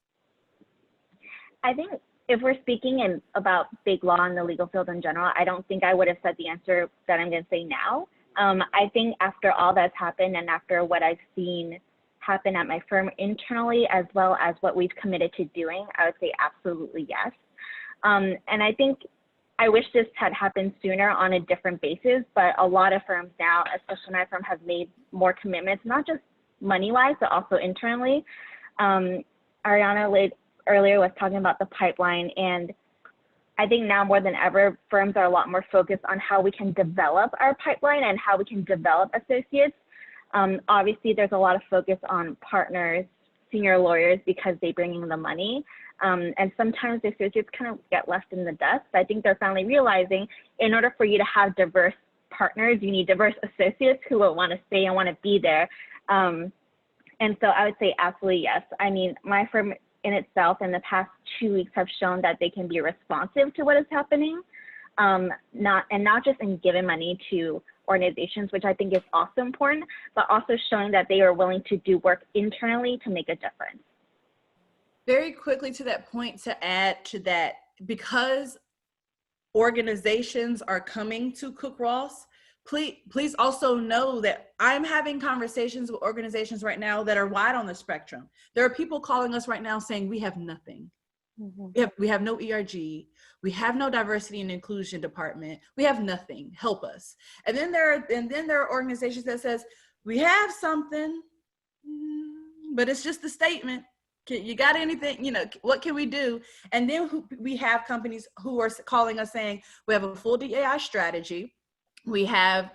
I think if we're speaking about big law in the legal field in general, I don't think I would have said the answer that I'm going to say now. I think after all that's happened and after what I've seen happen at my firm internally, as well as what we've committed to doing, I would say absolutely yes. And I think I wish this had happened sooner on a different basis, but a lot of firms now, especially my firm, have made more commitments, not just money-wise, but also internally. Ariana earlier was talking about the pipeline, and I think now more than ever, firms are a lot more focused on how we can develop our pipeline and how we can develop associates. Obviously, there's a lot of focus on partners, senior lawyers, because they bring in the money. And sometimes the associates kind of get left in the dust. I think they're finally realizing in order for you to have diverse partners, you need diverse associates who will want to stay and want to be there. And so I would say absolutely yes. I mean, my firm in itself in the past 2 weeks have shown that they can be responsive to what is happening, not just in giving money to organizations, which I think is also important, but also showing that they are willing to do work internally to make a difference. Very quickly to that point, to add to that, because organizations are coming to Cook Ross, please also know that I'm having conversations with organizations right now that are wide on the spectrum. There are people calling us right now saying we have nothing. Mm-hmm. We have no ERG. We have no diversity and inclusion department. We have nothing. Help us. And then there are organizations that says we have something, but it's just a statement. You got anything, what can we do? And then we have companies who are calling us saying, we have a full DEI strategy. We have,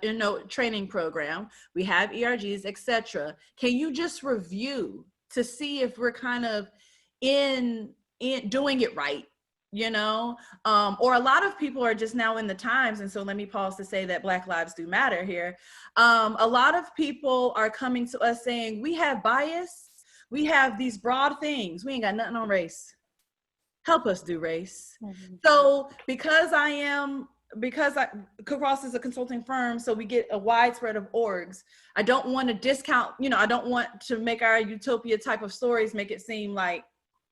training program. We have ERGs, etc. Can you just review to see if we're kind of in doing it right? Or a lot of people are just now in the times. And so let me pause to say that Black lives do matter here. A lot of people are coming to us saying, we have bias. We have these broad things. We ain't got nothing on race. Help us do race. Mm-hmm. So because Cook Ross is a consulting firm, so we get a wide spread of orgs. I don't want to discount, I don't want to make our utopia type of stories make it seem like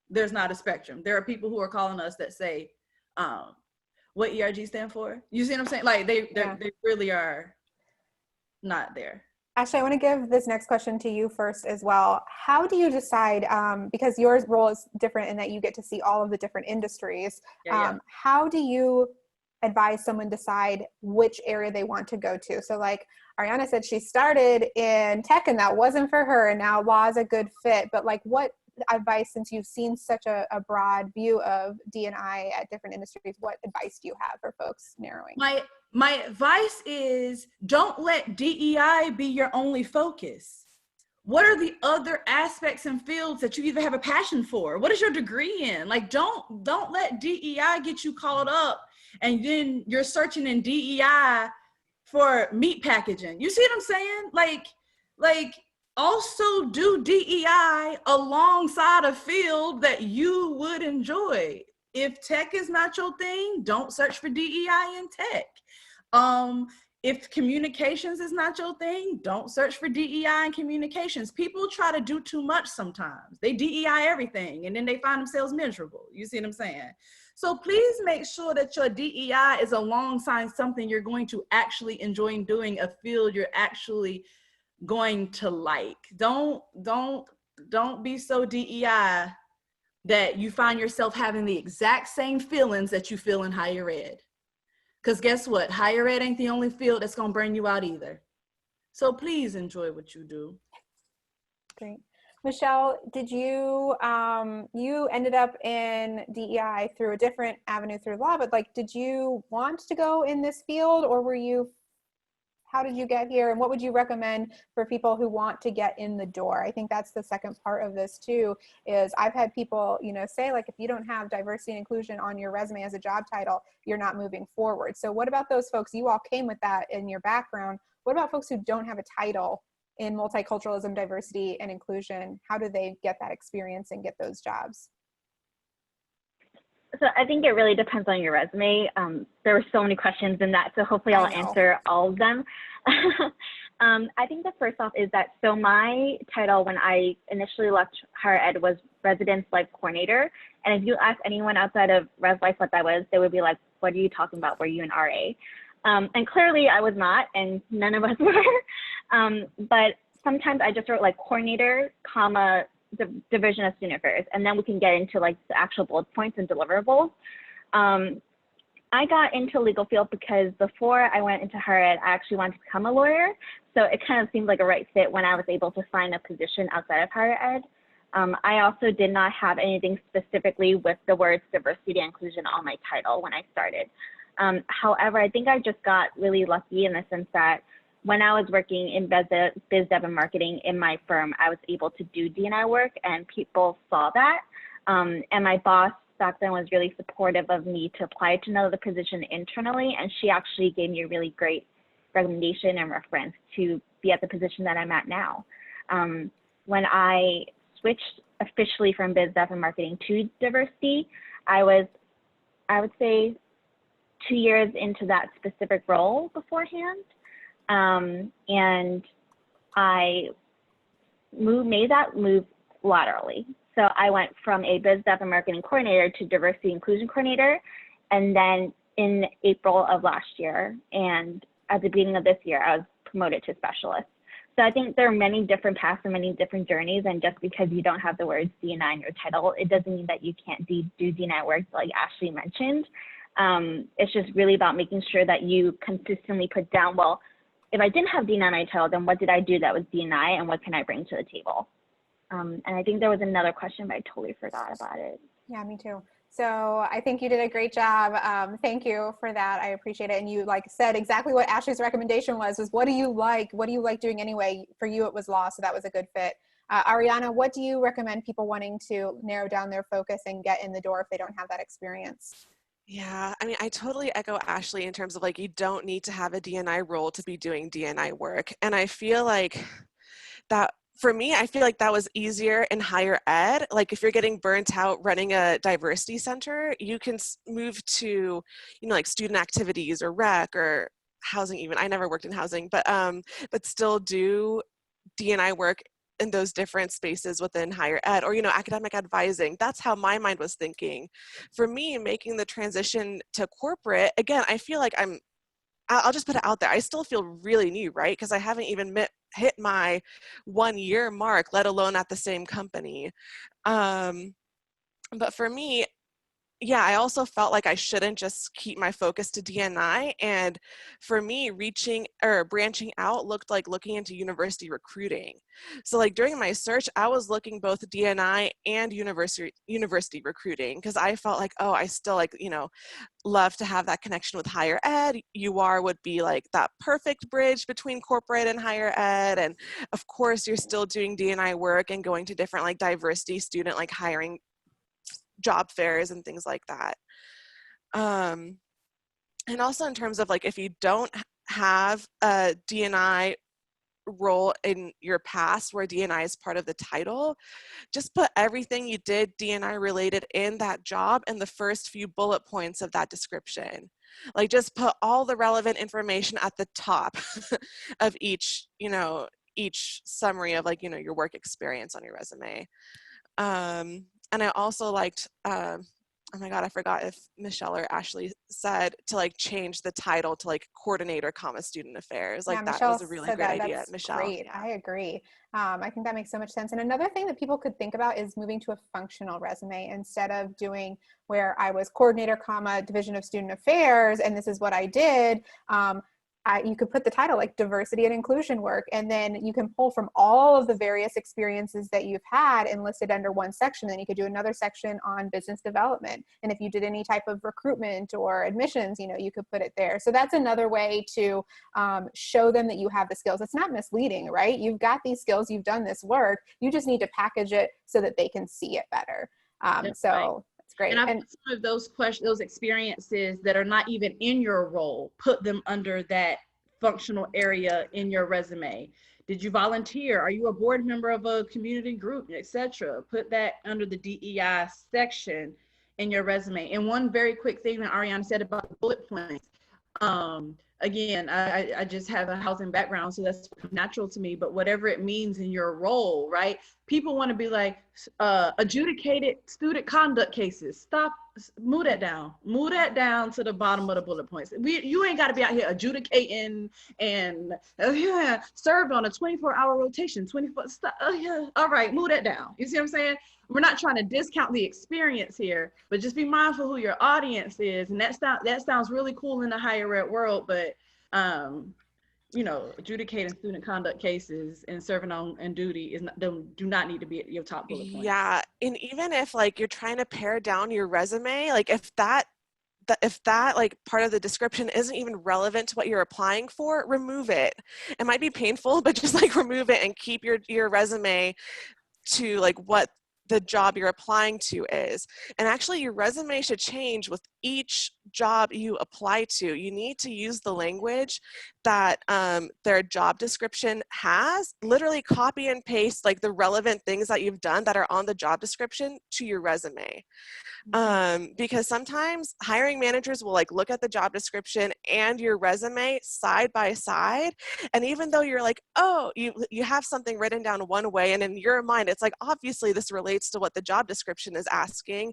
there's not a spectrum. There are people who are calling us that say, what ERG stand for? You see what I'm saying? Like they really are not there. Ashley, I want to give this next question to you first as well. How do you decide, because your role is different in that you get to see all of the different industries, how do you advise someone decide which area they want to go to? So like Ariana said, she started in tech and that wasn't for her, and now law is a good fit, but like what advice, since you've seen such a broad view of D&I at different industries, what advice do you have for folks narrowing? My advice is don't let DEI be your only focus. What are the other aspects and fields that you either have a passion for? What is your degree in? Like, don't let DEI get you caught up and then you're searching in DEI for meat packaging. You see what I'm saying? Like also do DEI alongside a field that you would enjoy. If tech is not your thing, don't search for DEI in tech. If communications is not your thing, don't search for DEI in communications. People try to do too much sometimes. They DEI everything and then they find themselves miserable. You see what I'm saying? So please make sure that your DEI is alongside something you're going to actually enjoy doing, a field you're actually going to like. Don't be so DEI that you find yourself having the exact same feelings that you feel in higher ed. Because guess what? Higher ed ain't the only field that's going to burn you out either. So please enjoy what you do. Great. Michele, did you, you ended up in DEI through a different avenue through law, but like, did you want to go in this field, or were you, how did you get here? And what would you recommend for people who want to get in the door? I think that's the second part of this too, is I've had people, you know, say like, if you don't have diversity and inclusion on your resume as a job title, you're not moving forward. So what about those folks? You all came with that in your background. What about folks who don't have a title in multiculturalism, diversity, and inclusion? How do they get that experience and get those jobs? So I think it really depends on your resume. There were so many questions in that, so hopefully I'll answer all of them. I think the first off is that, so my title when I initially left higher ed was Residence Life Coordinator. And if you ask anyone outside of Res Life what that was, they would be like, what are you talking about? Were you an RA? And clearly I was not, and none of us were. But sometimes I just wrote like coordinator, comma, the Division of Student Affairs, and then we can get into like the actual bullet points and deliverables. I got into legal field because before I went into higher ed, I actually wanted to become a lawyer. So it kind of seemed like a right fit when I was able to find a position outside of higher ed. I also did not have anything specifically with the words diversity and inclusion on my title when I started. However, I think I just got really lucky in the sense that when I was working in biz dev and marketing in my firm, I was able to do D&I work, and people saw that. And my boss back then was really supportive of me to apply to another position internally, and she actually gave me a really great recommendation and reference to be at the position that I'm at now. When I switched officially from biz dev and marketing to diversity, I would say 2 years into that specific role beforehand. And I made that move laterally. So I went from a biz dev and marketing coordinator to diversity inclusion coordinator, and then in April of last year, and at the beginning of this year, I was promoted to specialist. So I think there are many different paths and many different journeys, and just because you don't have the words D&I in your title, it doesn't mean that you can't do D&I work like Ashley mentioned. It's just really about making sure that you consistently put down, well, if I didn't have D&I in my title, then what did I do that was D&I, and what can I bring to the table? And I think there was another question, but I totally forgot about it. Yeah, me too. So I think you did a great job. Thank you for that. I appreciate it. And you like said exactly what Ashley's recommendation was what do you like? What do you like doing anyway? For you, it was law, so that was a good fit. Ariana, what do you recommend people wanting to narrow down their focus and get in the door if they don't have that experience? Yeah, I mean, I totally echo Ashley in terms of like, you don't need to have a D&I role to be doing D&I work. And I feel like that, for me, I feel like that was easier in higher ed. Like if you're getting burnt out running a diversity center, you can move to, you know, like student activities or rec or housing even. I never worked in housing, but still do D&I work in those different spaces within higher ed, or, you know, academic advising. That's how my mind was thinking. For me, making the transition to corporate, again, I feel like I'll just put it out there. I still feel really new, right? Because I haven't even hit my 1 year mark, let alone at the same company. But for me, yeah, I also felt like I shouldn't just keep my focus to D&I. And for me, branching out looked like looking into university recruiting. So like during my search, I was looking both D&I and university recruiting, because I felt like, oh, I still like, you know, love to have that connection with higher ed. UR would be like that perfect bridge between corporate and higher ed. And of course, you're still doing D&I work and going to different like diversity student like hiring job fairs and things like that. And also in terms of like, if you don't have a D&I role in your past where D&I is part of the title, just put everything you did D&I related in that job in the first few bullet points of that description. Like just put all the relevant information at the top of each, you know, each summary of like, you know, your work experience on your resume. And I also liked, oh my God, I forgot if Michele or Ashley said to like change the title to like coordinator, student affairs. Like Yeah, that Michele was a really said great that. idea. That's Michele. great. Yeah. I agree. I think that makes so much sense. And another thing that people could think about is moving to a functional resume instead of doing where I was coordinator, division of student affairs, and this is what I did. You could put the title like diversity and inclusion work, and then you can pull from all of the various experiences that you've had and listed under one section. Then you could do another section on business development. And if you did any type of recruitment or admissions, you could put it there. So that's another way to show them that you have the skills. It's not misleading, right? You've got these skills, you've done this work. You just need to package it so that they can see it better. So that's great. And some of those questions, those experiences that are not even in your role, put them under that functional area in your resume. Did you volunteer? Are you a board member of a community group, etc.? Put that under the DEI section in your resume. And one very quick thing that Ariana said about the bullet points. Again, I just have a housing background, so that's natural to me, but whatever it means in your role, right? People want to be like, adjudicated student conduct cases. Stop, move that down to the bottom of the bullet points. You ain't got to be out here adjudicating and served on a 24-hour rotation, 24, all right, move that down. You see what I'm saying? We're not trying to discount the experience here, but just be mindful who your audience is. And that sounds really cool in the higher ed world, but adjudicating student conduct cases and serving on duty do not need to be at your top bullet points. Yeah, and even if like you're trying to pare down your resume, like if that like part of the description isn't even relevant to what you're applying for, remove it. It might be painful, but just like remove it and keep your resume to like what the job you're applying to is. And actually your resume should change with each job you apply to. You need to use the language that their job description has. Literally copy and paste like the relevant things that you've done that are on the job description to your resume. Because sometimes hiring managers will like look at the job description and your resume side by side, and even though you're like, oh, you have something written down one way, and in your mind it's like, obviously this relates to what the job description is asking,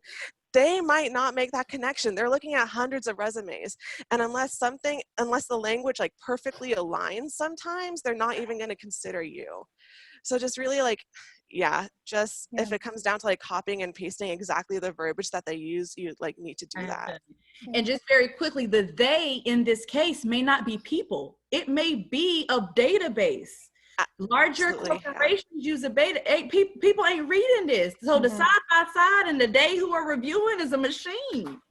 they might not make that connection. They're looking at hundreds of resumes, and unless the language like perfectly aligns, sometimes they're not even going to consider you. So just really like, if it comes down to like copying and pasting exactly the verbiage that they use, you like need to do that. And just very quickly, the they in this case may not be people. It may be a database. Larger corporations use a beta. People ain't reading this. So the side by side and the they who are reviewing is a machine.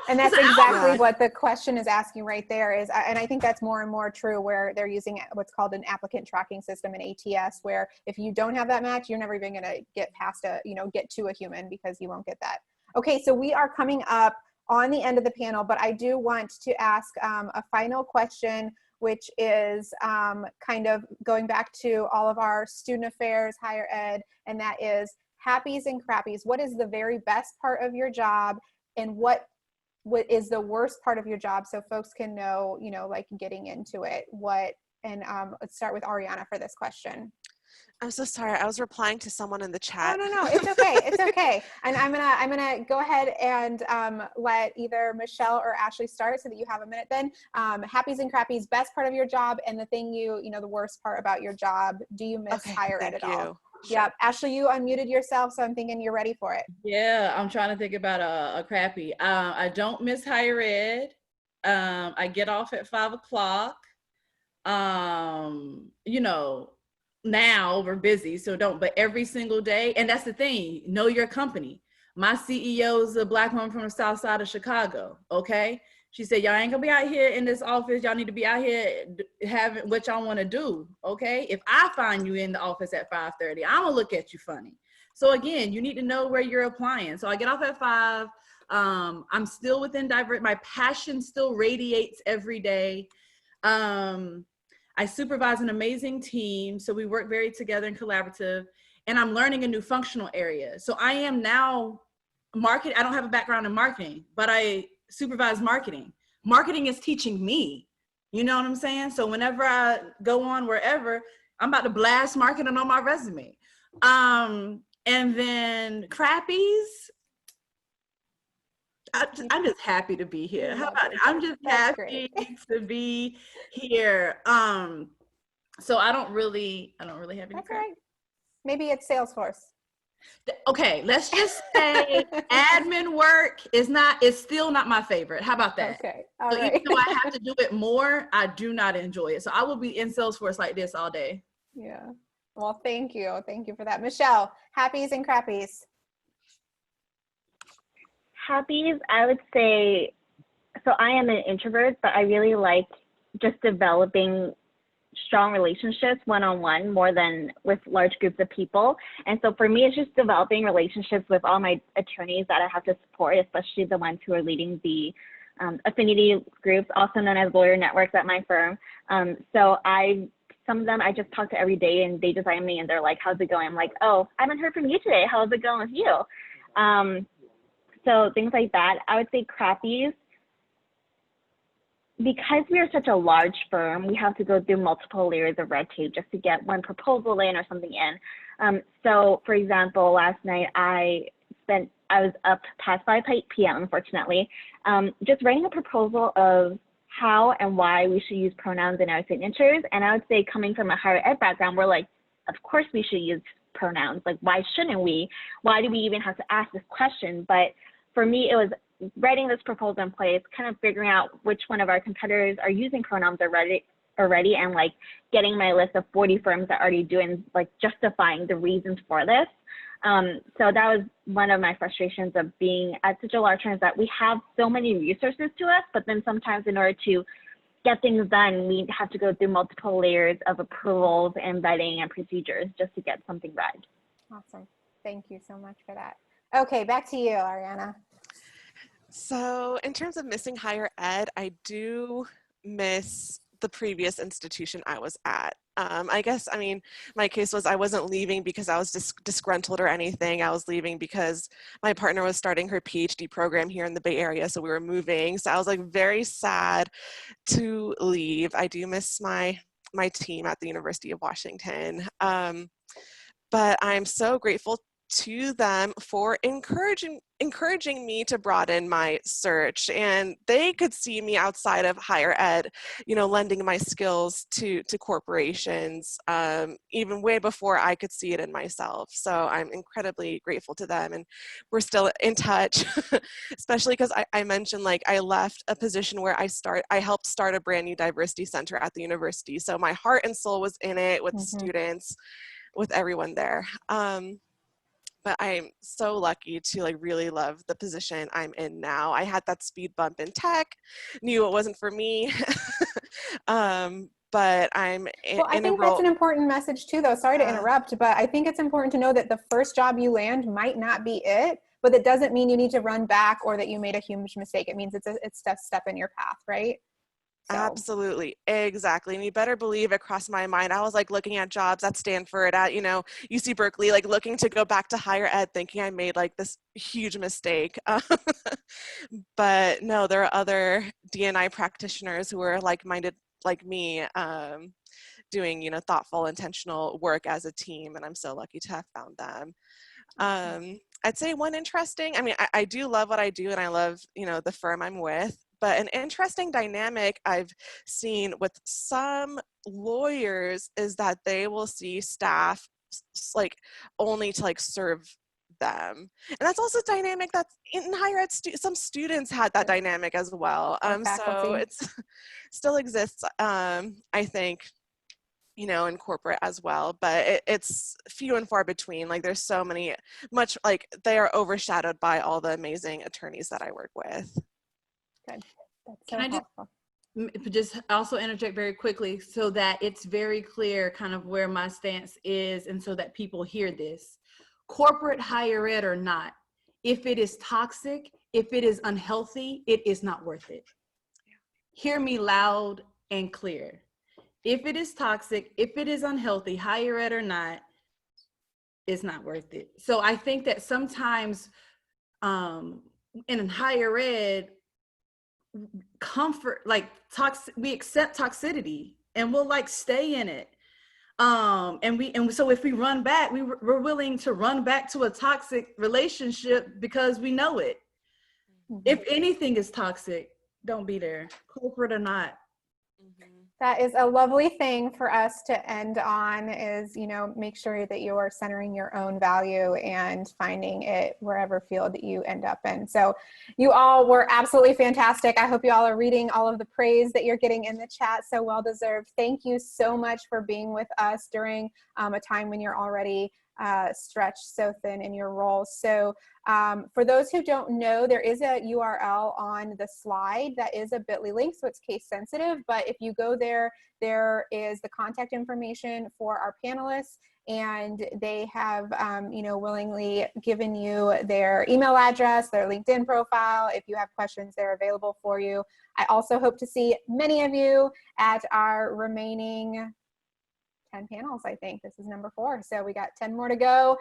And that's exactly what the question is asking right there is, and I think that's more and more true where they're using what's called an applicant tracking system, an ATS, where if you don't have that match, you're never even going to get past get to a human because you won't get that. Okay, so we are coming up on the end of the panel, but I do want to ask a final question, which is kind of going back to all of our student affairs, higher ed, and that is happies and crappies. What is the very best part of your job, and what is the worst part of your job, so folks can know, like getting into it. Let's start with Ariana for this question. I'm so sorry. I was replying to someone in the chat. No, it's okay. It's okay. And I'm gonna go ahead and let either Michele or Ashley start so that you have a minute then. Happies and crappies, best part of your job, and the thing the worst part about your job. Do you miss higher ed at all? Sure. Yep. Ashley, you unmuted yourself, so I'm thinking you're ready for it. Yeah, I'm trying to think about a crappy. I don't miss higher ed. I get off at 5 o'clock. Now we're busy, so but every single day, and that's the thing, know your company. My CEO is a Black woman from the south side of Chicago, okay? She said, y'all ain't gonna be out here in this office, y'all need to be out here having what y'all wanna do, okay? If I find you in the office at 5:30, I'm gonna look at you funny. So again, you need to know where you're applying. So I get off at 5, I'm still within my passion still radiates every day. I supervise an amazing team, so we work very together and collaborative, and I'm learning a new functional area. So I am now I don't have a background in marketing, but I supervise marketing. Marketing is teaching me, you know what I'm saying? So whenever I go on wherever, I'm about to blast marketing on my resume. And then crappies, I'm just happy to be here. How about it? I'm just That's happy great. to be here. So I don't really have any. That's all right. Maybe it's Salesforce. Okay, let's just say admin work is still not my favorite. How about that? Okay, all so right. even though I have to do it more, I do not enjoy it. So I will be in Salesforce like this all day. Yeah. Well, thank you. Thank you for that. Michele, happies and crappies. Happies, I would say, so I am an introvert, but I really like just developing strong relationships one-on-one more than with large groups of people. And so for me, it's just developing relationships with all my attorneys that I have to support, especially the ones who are leading the affinity groups, also known as lawyer networks at my firm. So some of them I just talk to every day, and they just DM me and they're like, how's it going? I'm like, oh, I haven't heard from you today. How's it going with you? So things like that. I would say crappies, because we are such a large firm, we have to go through multiple layers of red tape just to get one proposal in or something in. So for example, last night I was up past 5 p.m. unfortunately, just writing a proposal of how and why we should use pronouns in our signatures. And I would say, coming from a higher ed background, we're like, of course we should use pronouns. Like, why shouldn't we? Why do we even have to ask this question? But for me, it was writing this proposal in place, kind of figuring out which one of our competitors are using pronouns already, and like getting my list of 40 firms that are already doing, like, justifying the reasons for this. So that was one of my frustrations of being at such a large firm, is that we have so many resources to us, but then sometimes in order to get things done, we have to go through multiple layers of approvals and vetting and procedures just to get something read. Awesome. Thank you so much for that. Okay, back to you, Ariana. So in terms of missing higher ed, I do miss the previous institution I was at. I guess, I mean, my case was I wasn't leaving because I was disgruntled or anything. I was leaving because my partner was starting her PhD program here in the Bay Area, so we were moving. So I was like very sad to leave. I do miss my team at the University of Washington. But I'm so grateful to them for encouraging me to broaden my search, and they could see me outside of higher ed, you know, lending my skills to corporations, even way before I could see it in myself. So I'm incredibly grateful to them, and we're still in touch, especially because I mentioned, like, I left a position where I helped start a brand new diversity center at the university. So my heart and soul was in it with the students, with everyone there. But I'm so lucky to, like, really love the position I'm in now. I had that speed bump in tech, knew it wasn't for me, but I'm Well, I think that's an important message too, though. Sorry to interrupt, but I think it's important to know that the first job you land might not be it, but that doesn't mean you need to run back or that you made a huge mistake. It means it's a step in your path, right? So. Absolutely, exactly. And you better believe it crossed my mind. I was like looking at jobs at Stanford, at, you know, UC Berkeley, like looking to go back to higher ed, thinking I made like this huge mistake. But no, there are other D&I practitioners who are like-minded like me, doing, you know, thoughtful, intentional work as a team. And I'm so lucky to have found them. I'd say one interesting, I mean, I do love what I do, and I love, you know, the firm I'm with. But an interesting dynamic I've seen with some lawyers is that they will see staff like only to like serve them. And that's also a dynamic that's in higher ed. Some students had that dynamic as well. So it's still exists, I think, you know, in corporate as well, but it's few and far between. Like, there's so many, much like they are overshadowed by all the amazing attorneys that I work with. Good. That's so Can I just also interject very quickly so that it's very clear kind of where my stance is, and so that people hear this. Corporate higher ed or not, if it is toxic, if it is unhealthy, it is not worth it. Hear me loud and clear. If it is toxic, if it is unhealthy, higher ed or not, it's not worth it. So I think that sometimes in higher ed, comfort, like we accept toxicity and we'll like stay in it. And so if we run back, we're willing to run back to a toxic relationship because we know it. If anything is toxic, don't be there, corporate or not. That is a lovely thing for us to end on, is, you know, make sure that you are centering your own value and finding it wherever field that you end up in. So you all were absolutely fantastic. I hope you all are reading all of the praise that you're getting in the chat. So well deserved. Thank you so much for being with us during a time when you're already stretched so thin in your roles. So for those who don't know, there is a URL on the slide that is a bit.ly link, so it's case sensitive, but if you go there, there is the contact information for our panelists, and they have, you know, willingly given you their email address, their LinkedIn profile. If you have questions, they're available for you. I also hope to see many of you at our remaining 10 panels. I think this is number 4, so we got 10 more to go.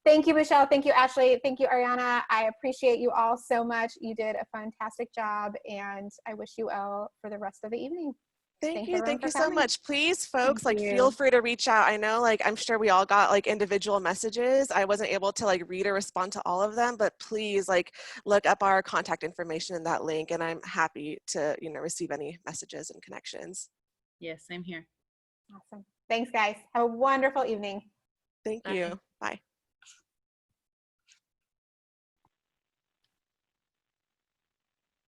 Thank you, Michele. Thank you, Ashley. Thank you, Ariana. I appreciate you all so much. You did a fantastic job, and I wish you well for the rest of the evening. Thank you so coming. much. Please, folks, Thank like, you. feel free to reach out. I know, like, I'm sure we all got like individual messages. I wasn't able to like read or respond to all of them, but please, like, look up our contact information in that link, and I'm happy to, you know, receive any messages and connections. Yes, same here. Awesome. Thanks, guys. Have a wonderful evening. Thank you. Bye.